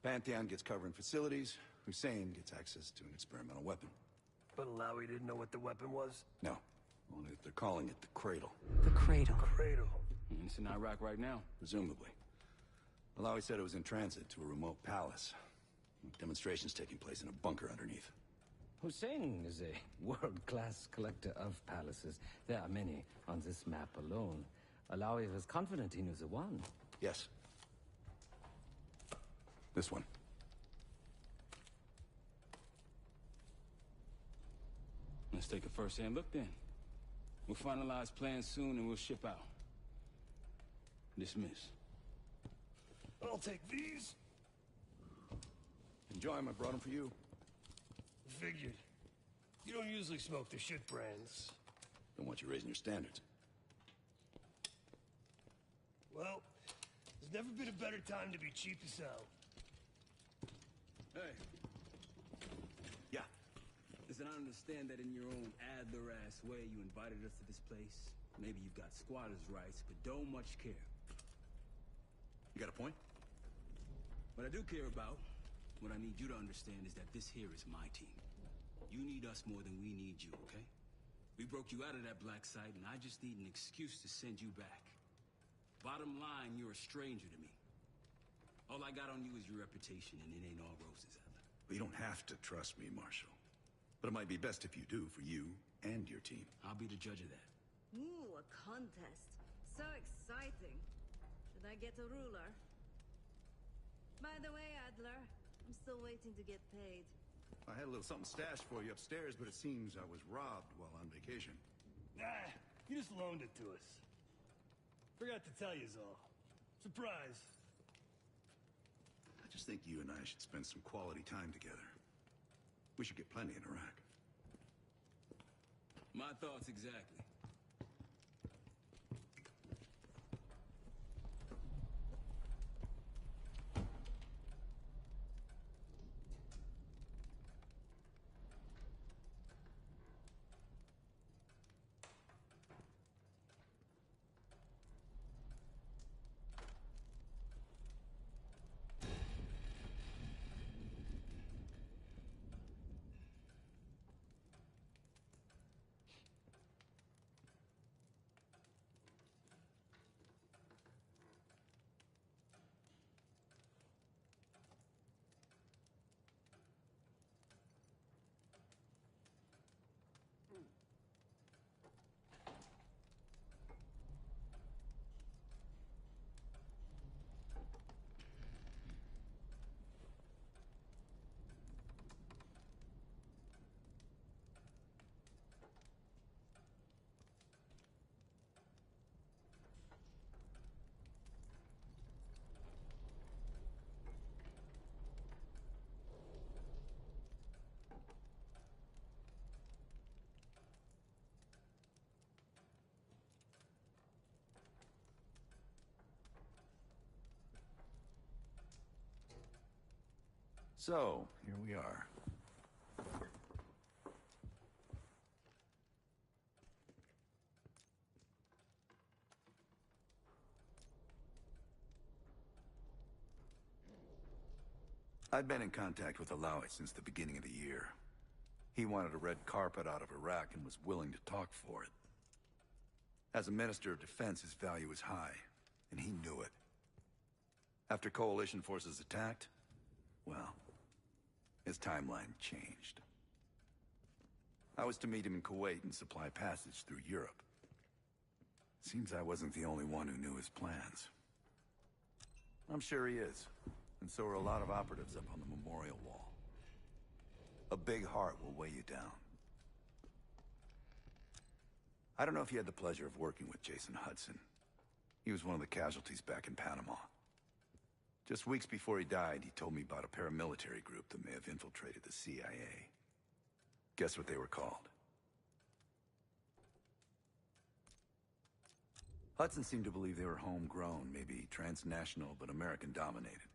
Pantheon gets cover in facilities. Hussein gets access to an experimental weapon. But Alawi didn't know what the weapon was? No. Only that they're calling it the Cradle. The Cradle. Cradle. It's in Iraq right now. Presumably. Alawi said it was in transit to a remote palace. Demonstrations taking place in a bunker underneath. Hussein is a world-class collector of palaces. There are many on this map alone. Alawi was confident he knew the one. Yes. This one. Let's take a first-hand look then. We'll finalize plans soon and we'll ship out. Dismiss. I'll take these. Enjoy them. I brought them for you. Figured. You don't usually smoke the shit brands. Don't want you raising your standards. Well, there's never been a better time to be cheap as hell. Hey. Yeah. Listen, I understand that in your own Adler-ass way you invited us to this place. Maybe you've got squatters' rights, but don't much care. You got a point? What I do care about, what I need you to understand is that this here is my team. You need us more than we need you, okay? We broke you out of that black site, and I just need an excuse to send you back. Bottom line, you're a stranger to me. All I got on you is your reputation, and it ain't all roses, Adler. But you don't have to trust me, Marshal. But it might be best if you do, for you and your team. I'll be the judge of that. Ooh, a contest. So exciting. Should I get a ruler? By the way, Adler, I'm still waiting to get paid. I had a little something stashed for you upstairs, but it seems I was robbed while on vacation. Nah, you just loaned it to us. Forgot to tell you all. Surprise. I just think you and I should spend some quality time together. We should get plenty in Iraq. My thoughts exactly. So, here we are. I'd been in contact with Alawi since the beginning of the year. He wanted a red carpet out of Iraq and was willing to talk for it. As a Minister of Defense, his value was high, and he knew it. After Coalition forces attacked, well, his timeline changed. I was to meet him in Kuwait and supply passage through Europe. Seems I wasn't the only one who knew his plans. I'm sure he is, and so are a lot of operatives up on the memorial wall. A big heart will weigh you down. I don't know if you had the pleasure of working with Jason Hudson. He was one of the casualties back in Panama. Just weeks before he died, he told me about a paramilitary group that may have infiltrated the CIA. Guess what they were called? Hudson seemed to believe they were homegrown, maybe transnational, but American-dominated.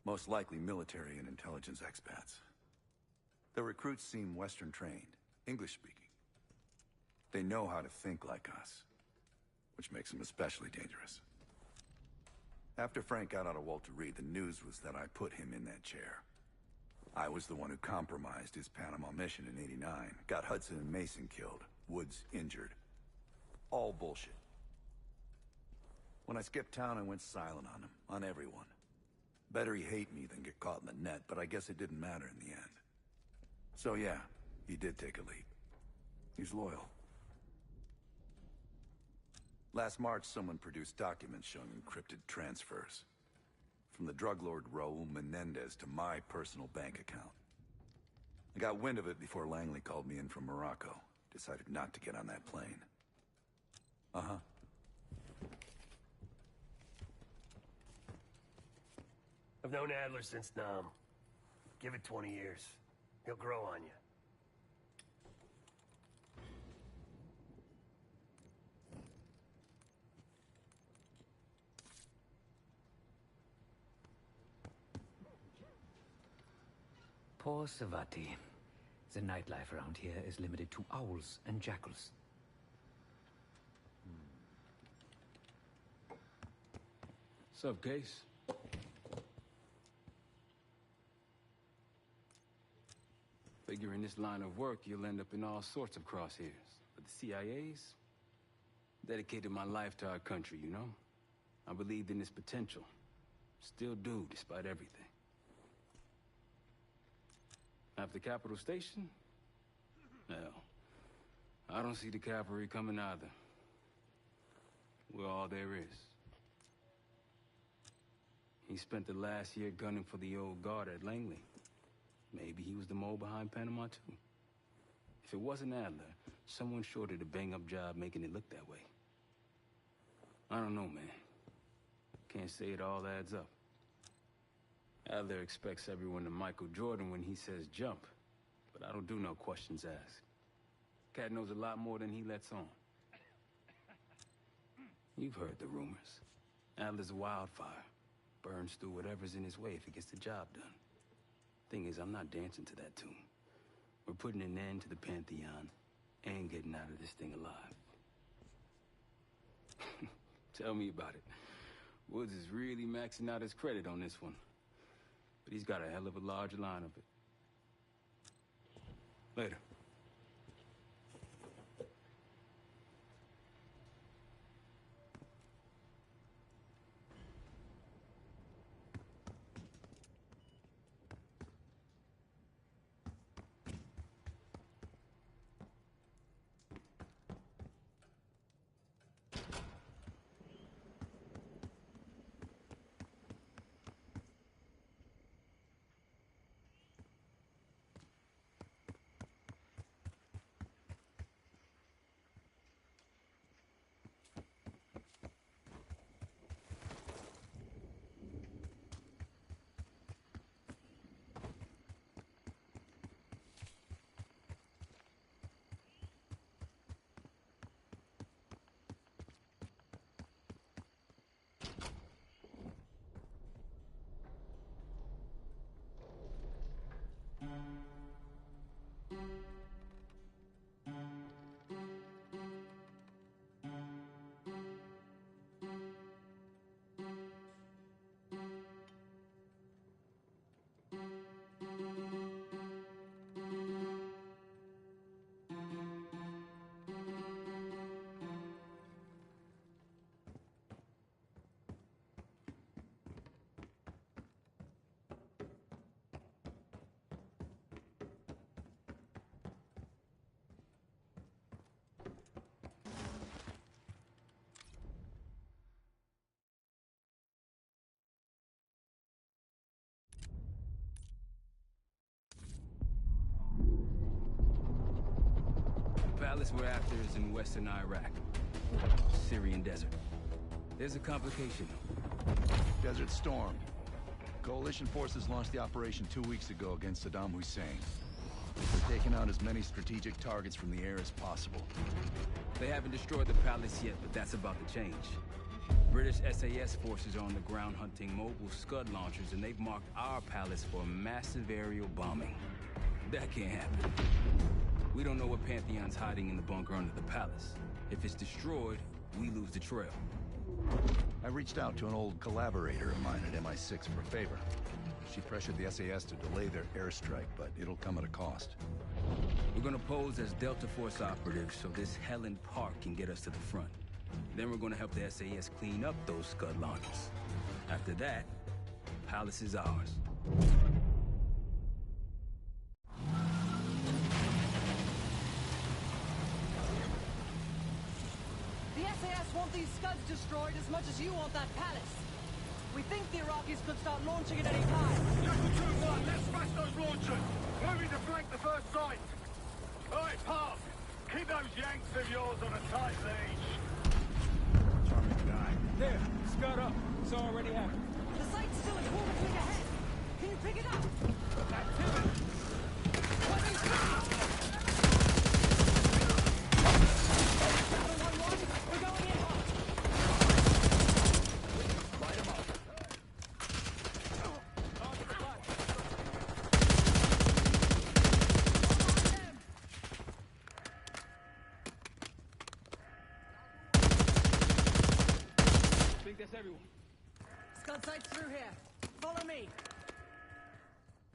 Most likely military and intelligence expats. The recruits seem Western-trained, English-speaking. They know how to think like us, which makes them especially dangerous. After Frank got out of Walter Reed, the news was that I put him in that chair. I was the one who compromised his Panama mission in '89, got Hudson and Mason killed, Woods injured. All bullshit. When I skipped town, I went silent on him, on everyone. Better he hate me than get caught in the net, but I guess it didn't matter in the end. So yeah, he did take a leap. He's loyal. Last March, someone produced documents showing encrypted transfers. From the drug lord Raul Menendez to my personal bank account. I got wind of it before Langley called me in from Morocco. Decided not to get on that plane. Uh-huh. I've known Adler since Nam. Give it 20 years. He'll grow on you. Poor Savati. The nightlife around here is limited to owls and jackals. Sup, Case? Figure in this line of work, you'll end up in all sorts of crosshairs. But the CIA's dedicated my life to our country, you know? I believed in its potential. Still do, despite everything. After Capital Station? Hell, I don't see the cavalry coming either. We're all there is. He spent the last year gunning for the old guard at Langley. Maybe he was the mole behind Panama, too. If it wasn't Adler, someone sure did a bang-up job making it look that way. I don't know, man. Can't say it all adds up. Adler expects everyone to Michael Jordan when he says jump, but I don't do no questions asked. Cat knows a lot more than he lets on. You've heard the rumors. Adler's a wildfire. Burns through whatever's in his way if he gets the job done. Thing is, I'm not dancing to that tune. We're putting an end to the Pantheon and getting out of this thing alive. Tell me about it. Woods is really maxing out his credit on this one. But he's got a hell of a large line of it. Later. Palace we're after is in western Iraq, Syrian desert. There's a complication. Desert Storm. Coalition forces launched the operation 2 weeks ago against Saddam Hussein. They're taking out as many strategic targets from the air as possible. They haven't destroyed the palace yet, but that's about to change. British SAS forces are on the ground hunting mobile Scud launchers, and they've marked our palace for massive aerial bombing. That can't happen. We don't know what Pantheon's hiding in the bunker under the palace. If it's destroyed, we lose the trail. I reached out to an old collaborator of mine at MI6 for a favor. She pressured the SAS to delay their airstrike, but it'll come at a cost. We're gonna pose as Delta Force operatives so this Helen Park can get us to the front. Then we're gonna help the SAS clean up those Scud launchers. After that, Palace is ours. The SAS want these Scuds destroyed as much as you want that palace. We think the Iraqis could start launching at any time. Jackal 2-1, let's smash those launchers! Moving to flank the first site! Alright, Park! Keep those Yanks of yours on a tight leash! Charming guy. There, Scud up. It's already happened. The site's still a quarter click ahead. Can you pick it up? Activity! We're going in hot. Light him up. I think that's everyone. Scud site's through here. Follow me.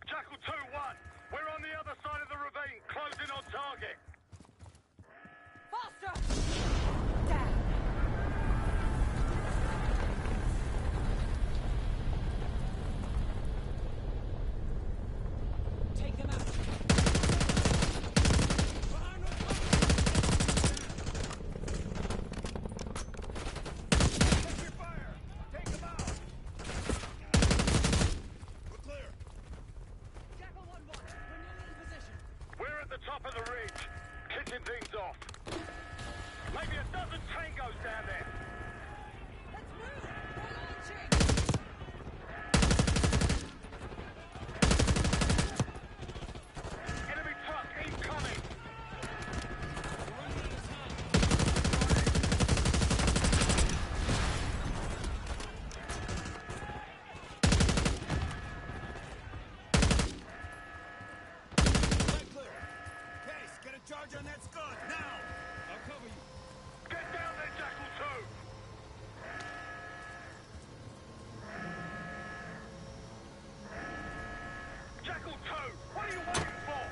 Jackal 2-1, we're on the other side of the ravine, closing on target. Faster! Take them out. Take your fire! Take them out! We're clear. Jackal 1-1, we're nearly in position. We're at the top of the ridge, kicking things off. Maybe a dozen tangos down there. Let's move! We're launching! Enemy truck incoming! Clear. Case, get a charge on that Scud, now! I'll cover you. Get down there, Jackal 2! Jackal 2, what are you waiting for?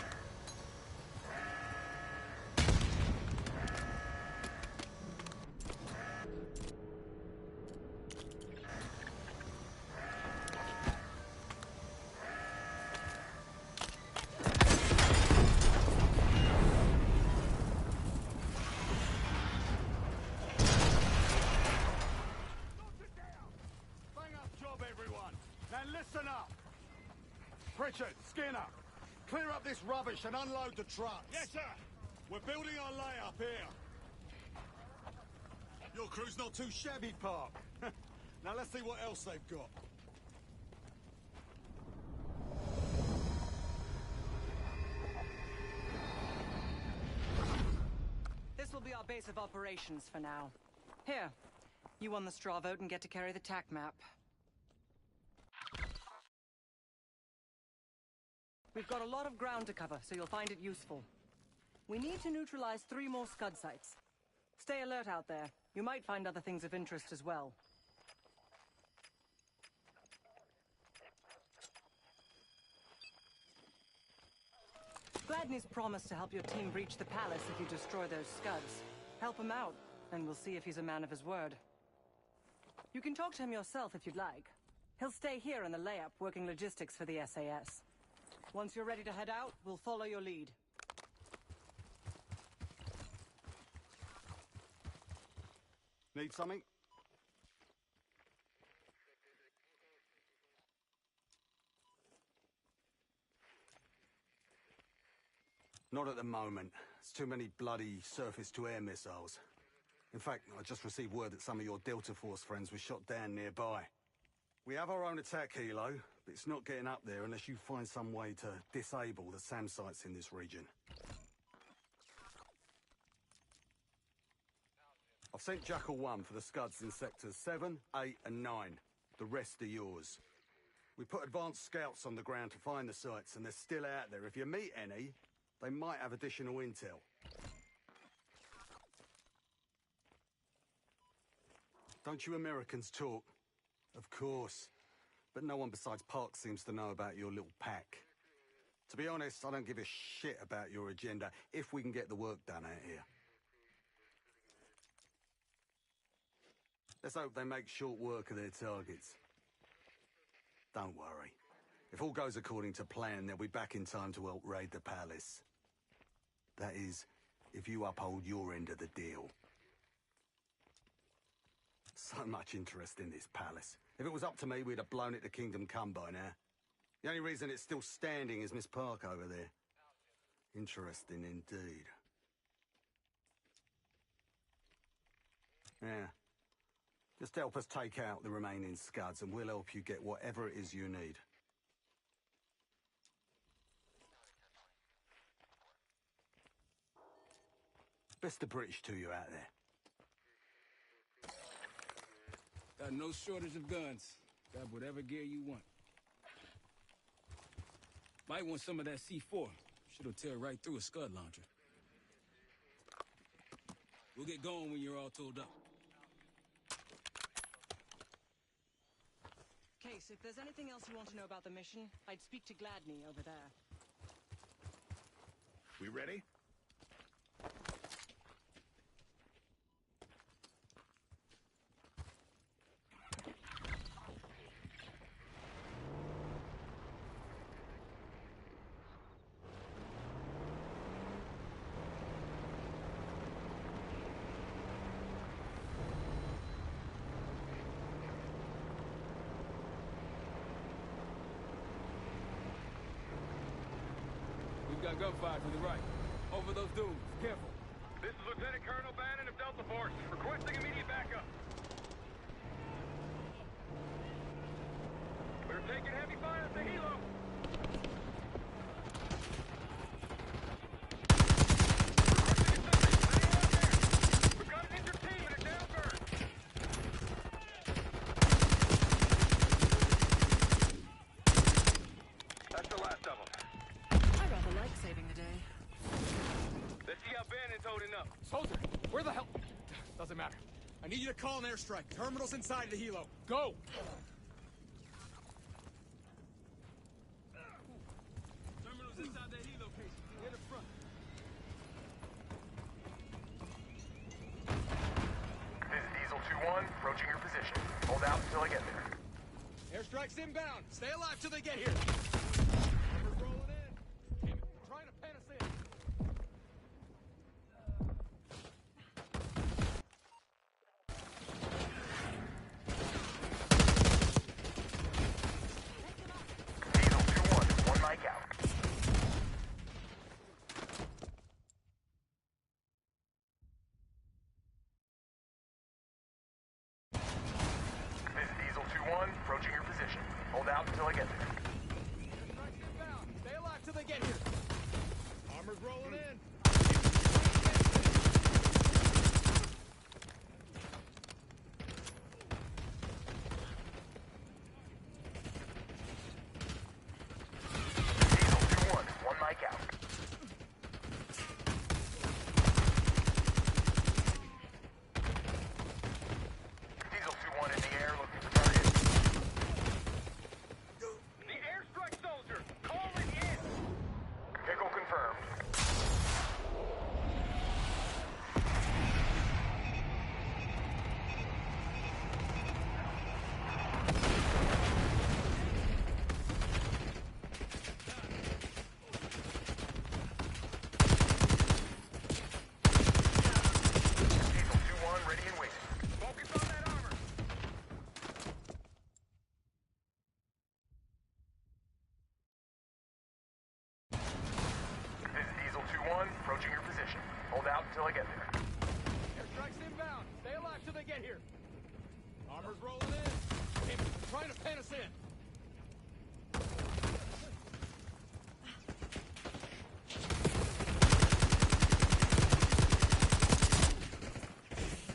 Bang up job, everyone. Now listen up. Pritchard, Skinner, clear up this rubbish and unload the trucks. Yes, sir. We're building our layup here. Your crew's not too shabby, Park. Now let's see what else they've got. This will be our base of operations for now. Here, you won the straw vote and get to carry the TAC map. We've got a lot of ground to cover, so you'll find it useful. We need to neutralize 3 more Scud sites. Stay alert out there. You might find other things of interest as well. Gladney's promised to help your team breach the palace if you destroy those scuds. Help him out, and we'll see if he's a man of his word. You can talk to him yourself if you'd like. He'll stay here in the layup, working logistics for the SAS. Once you're ready to head out, we'll follow your lead. Need something? Not at the moment. It's too many bloody surface-to-air missiles. In fact, I just received word that some of your Delta Force friends were shot down nearby. We have our own attack helo, but it's not getting up there unless you find some way to disable the SAM sites in this region. I've sent Jackal 1 for the scuds in sectors 7, 8 and 9. The rest are yours. We put advanced scouts on the ground to find the sites, and they're still out there. If you meet any, they might have additional intel. Don't you Americans talk? Of course. But no one besides Park seems to know about your little pack. To be honest, I don't give a shit about your agenda if we can get the work done out here. Let's hope they make short work of their targets. Don't worry. If all goes according to plan, they'll be back in time to help raid the palace. That is, if you uphold your end of the deal. So much interest in this palace. If it was up to me, we'd have blown it to Kingdom Come by now. The only reason it's still standing is Miss Park over there. Interesting indeed. Yeah. Just help us take out the remaining scuds and we'll help you get whatever it is you need. Best of British to you out there. Got no shortage of guns. Got whatever gear you want. Might want some of that C4. Shit'll tear right through a scud launcher. We'll get going when you're all tooled up. Case, if there's anything else you want to know about the mission, I'd speak to Gladney over there. We ready? We've got gunfire to the right. Over those dunes. Careful. This is Lieutenant Colonel Bannon of Delta Force, requesting immediate backup. We're taking heavy fire at the helo. We've got an injured team and a down bird. That's the last of them. I rather like saving the day. Let's see how Bannon's holding up. Soldier, where the hell? Doesn't matter. I need you to call an airstrike. Terminal's inside the helo. Go! Terminal's inside that helo case. Near the front. This is Diesel 2-1, approaching your position. Hold out until I get there. Airstrike's inbound. Stay alive till they get here. Armor's rolling in. Damn it, they're trying to pen us in. Diesel 2-1, one mic out. This is Diesel 2-1, approaching your position. Hold out until I get there. 2-1, approaching your position. Hold out until I get there. Airstrike's inbound. Stay alive till they get here. Armor's rolling in. Damn it, trying to pen us in.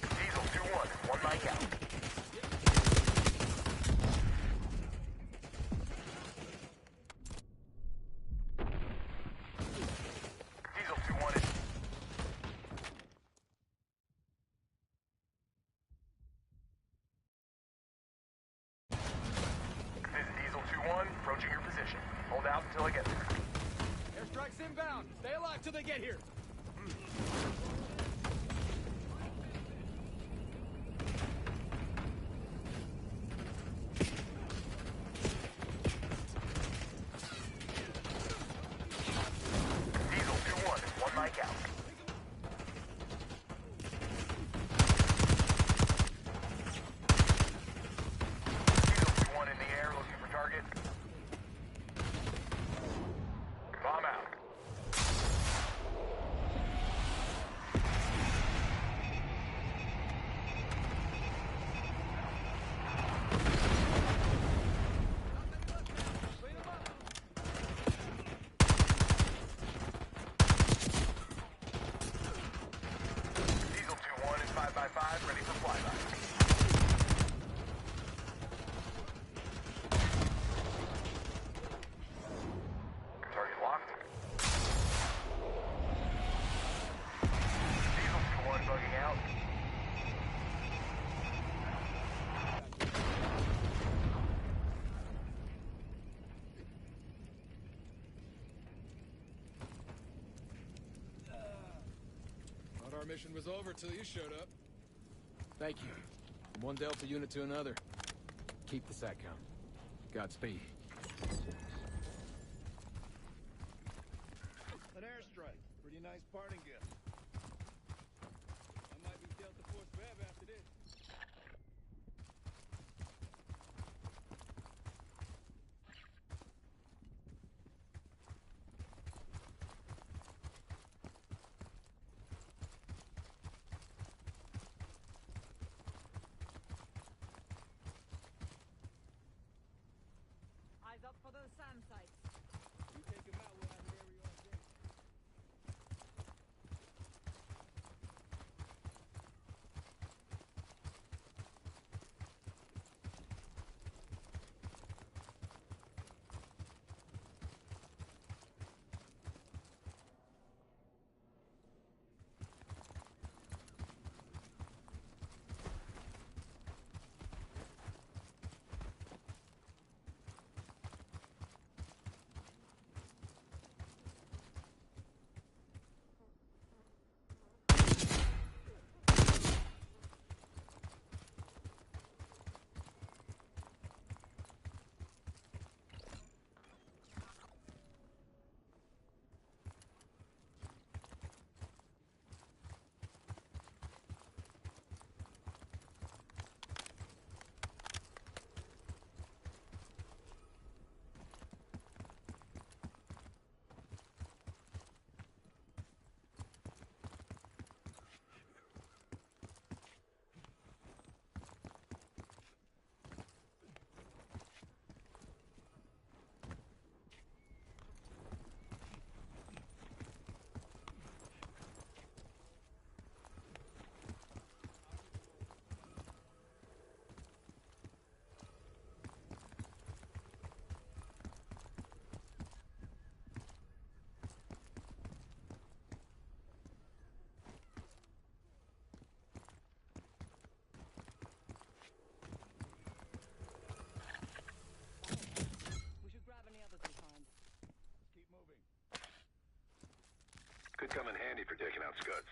Diesel 2-1, one mic out. Diesel 2-1 is... This is Diesel 2-1, approaching your position. Hold out until I get there. Airstrike's inbound. Stay alive till they get here. Diesel 2-1 is one mic out. Diesel 2-1 in the air, looking for target. Bomb out. Diesel 2-1 is 5x5, ready for flyby. Target locked. Diesel 2-1 bugging out. Thought our mission was over till you showed up. Thank you. From one Delta unit to another. Keep the sat count. Godspeed. An airstrike. Pretty nice parting gift. I might be Delta Force forever after this. Eyes up for those SAM sites. You take him out, we'll have an area on deck. Could come in handy for taking out Scuds.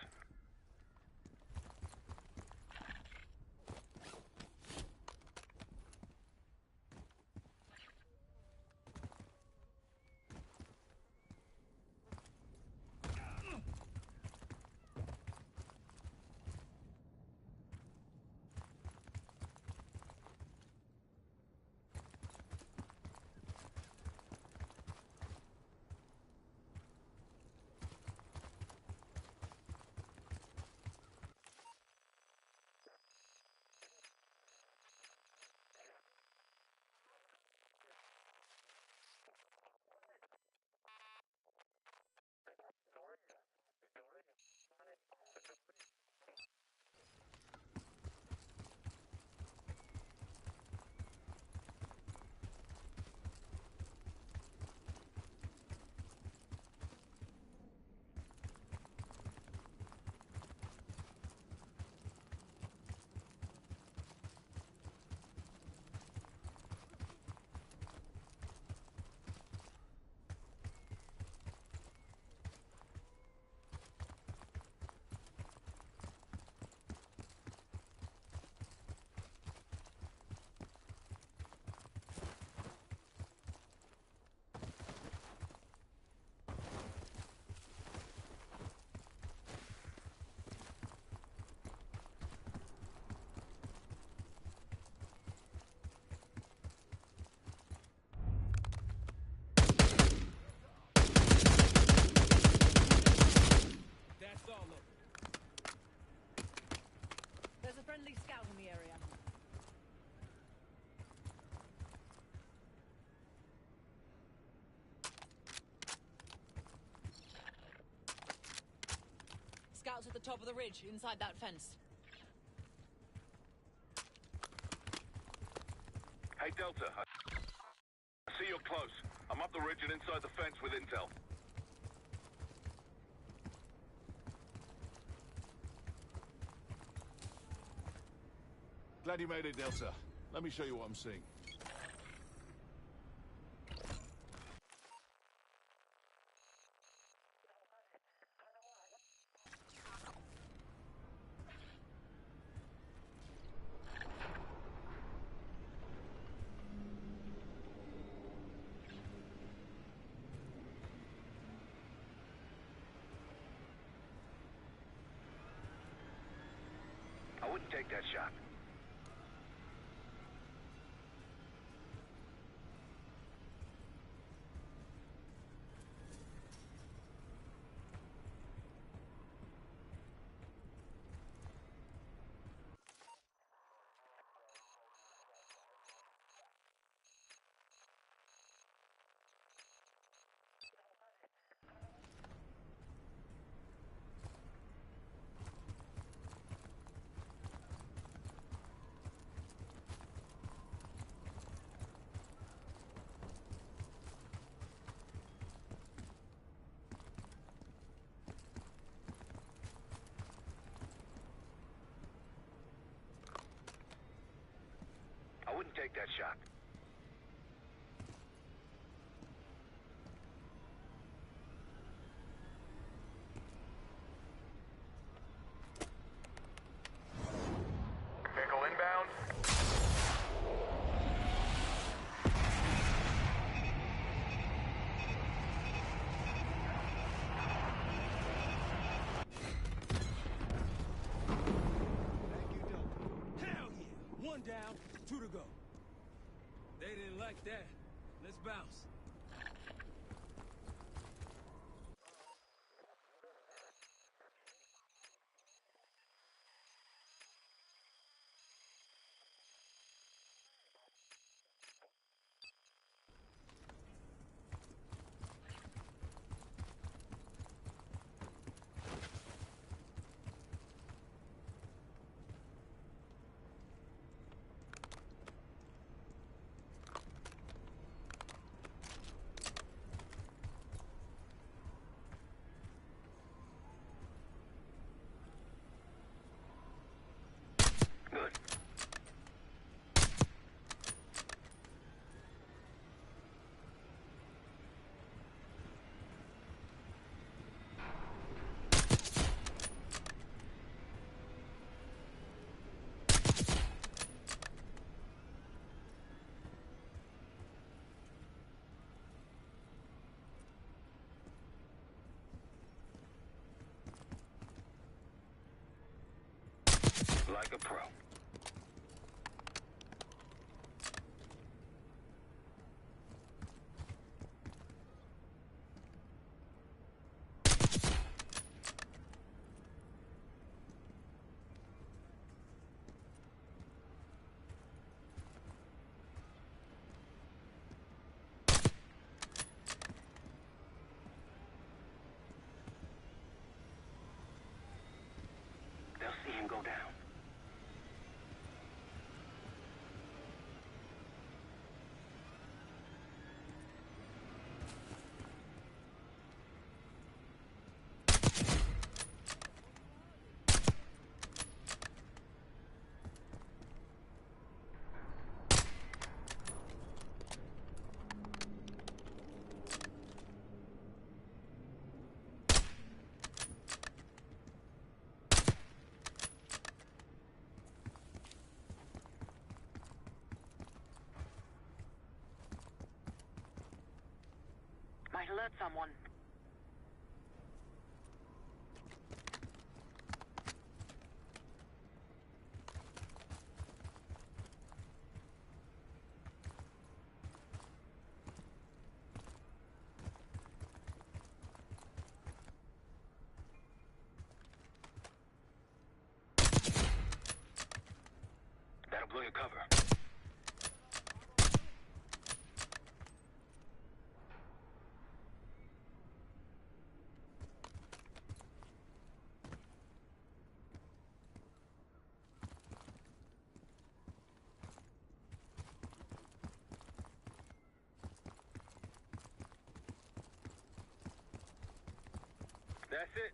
top of the ridge, inside that fence. Hey, Delta. I see you're close. I'm up the ridge and inside the fence with intel. Glad you made it, Delta. Let me show you what I'm seeing. I wouldn't take that shot. I wouldn't take that shot. Vehicle inbound. Hell yeah! One down, two to go. They didn't like that. Let's bounce. Like a pro. They'll see him go down. Might alert someone. That'll blow your cover. That's it.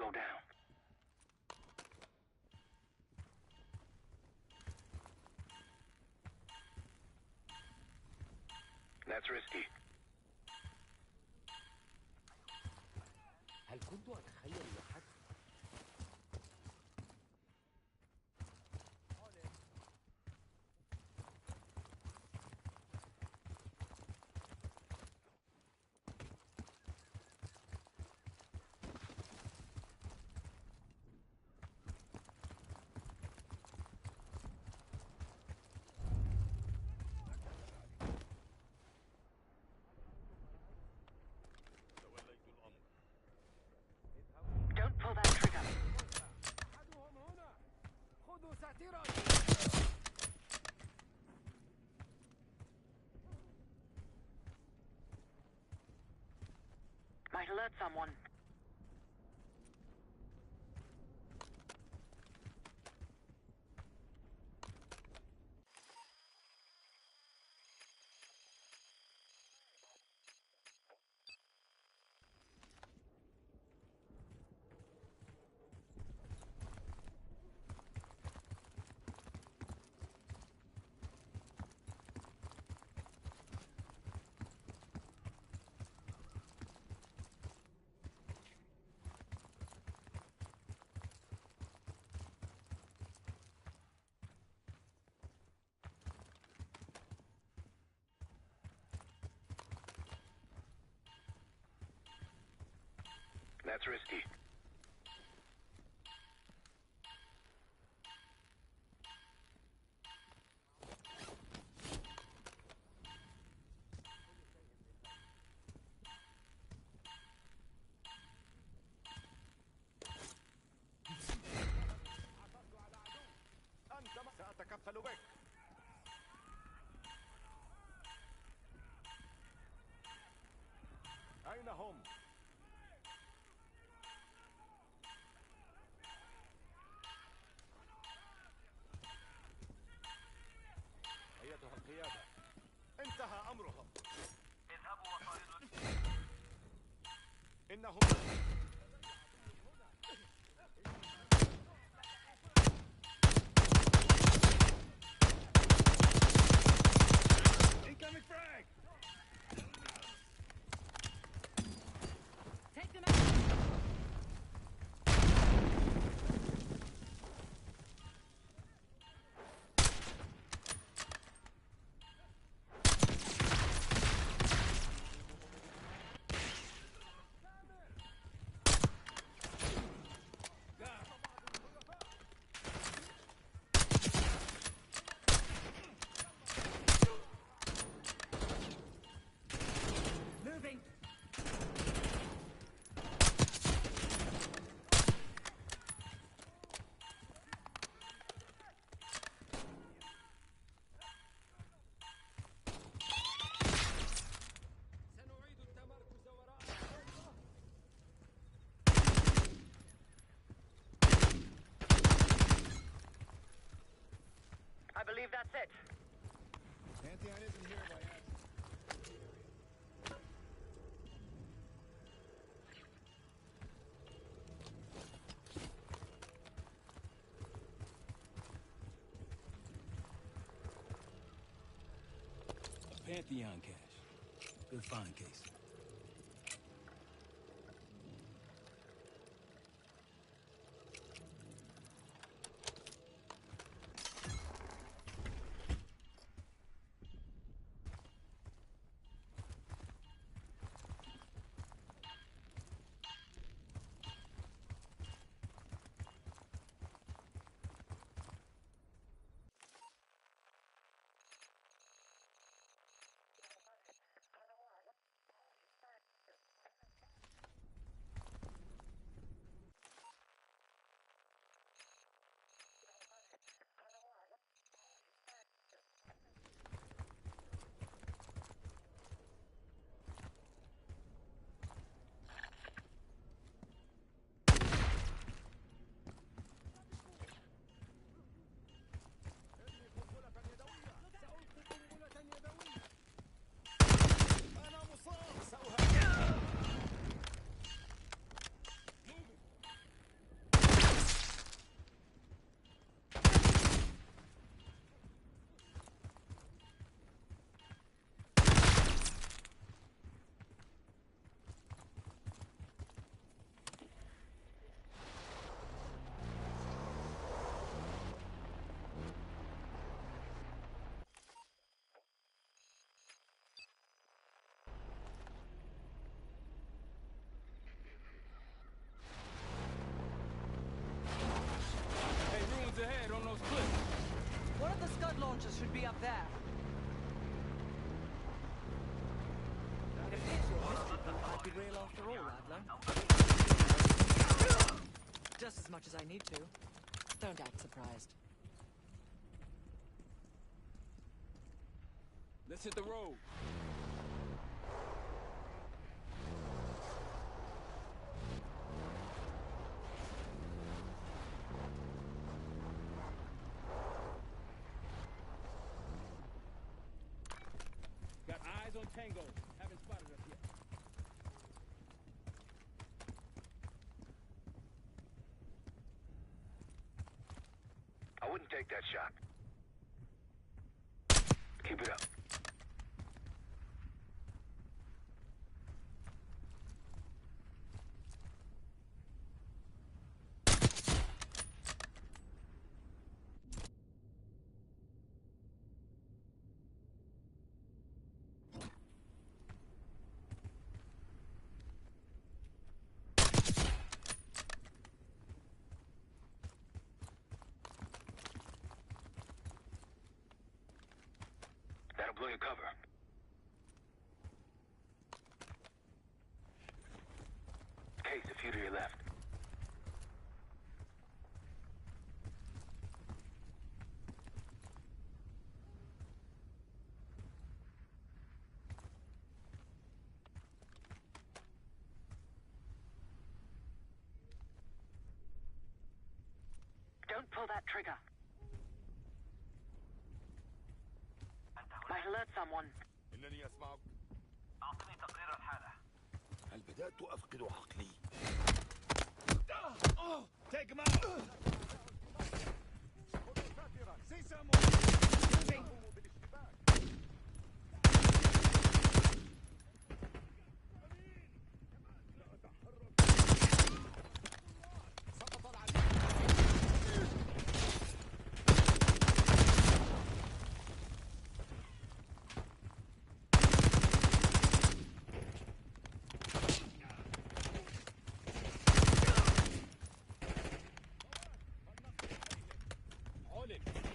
go down. That's risky. هل كنت أتخيل لحد Don't pull that trigger. Might alert someone. That's risky. سأتكفل بك. أين هم؟ أيتها القيادة، انتهى أمرهم. اذهبوا وطاردوا. إنهم incoming frag. Take them out. Moving. سنعيد التمركز وراء I believe that's it. Pantheon isn't here by accident. A Pantheon cache. Good find, Case. after all, Adler. Just as much as I need to. Don't act surprised. Let's hit the road. Got eyes on Tango. Haven't spotted us yet. I wouldn't take that shot. Keep it up. That'll blow your cover. Case, a few to your left. Don't pull that trigger. Might alert someone. إنني أسمعك. أعطني تقرير الحالة. هل بدأت أفقد عقلي؟ Take him out! See someone! Moving!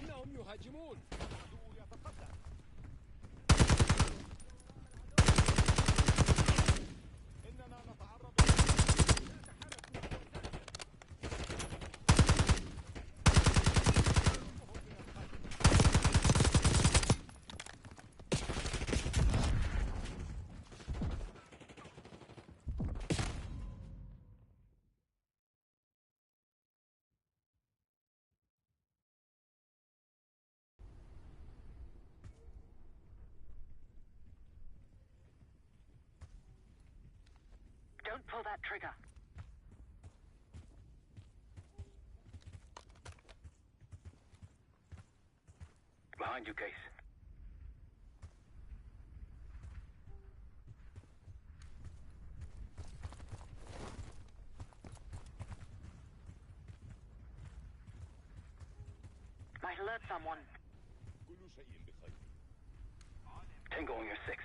إنهم يهاجمون. إننا نتعرض Don't pull that trigger. Behind you, Case. Might alert someone. كل شيء بخير. Tango on your 6.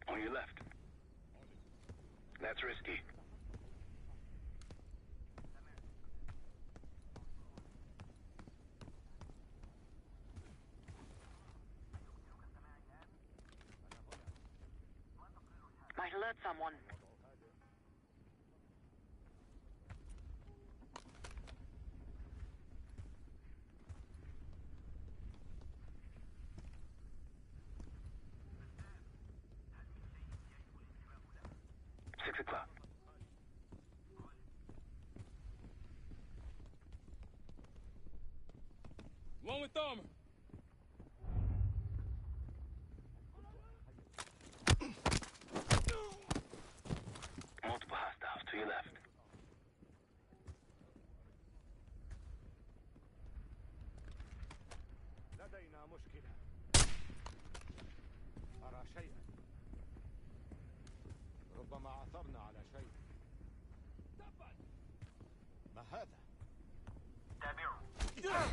On your left. That's risky. Might alert someone. Six o'clock. One with armor. Multiple hostiles to your left. لدينا مشكلة. أرى شيئا. ربما عثرنا على شيء. ما هذا؟ that mirror.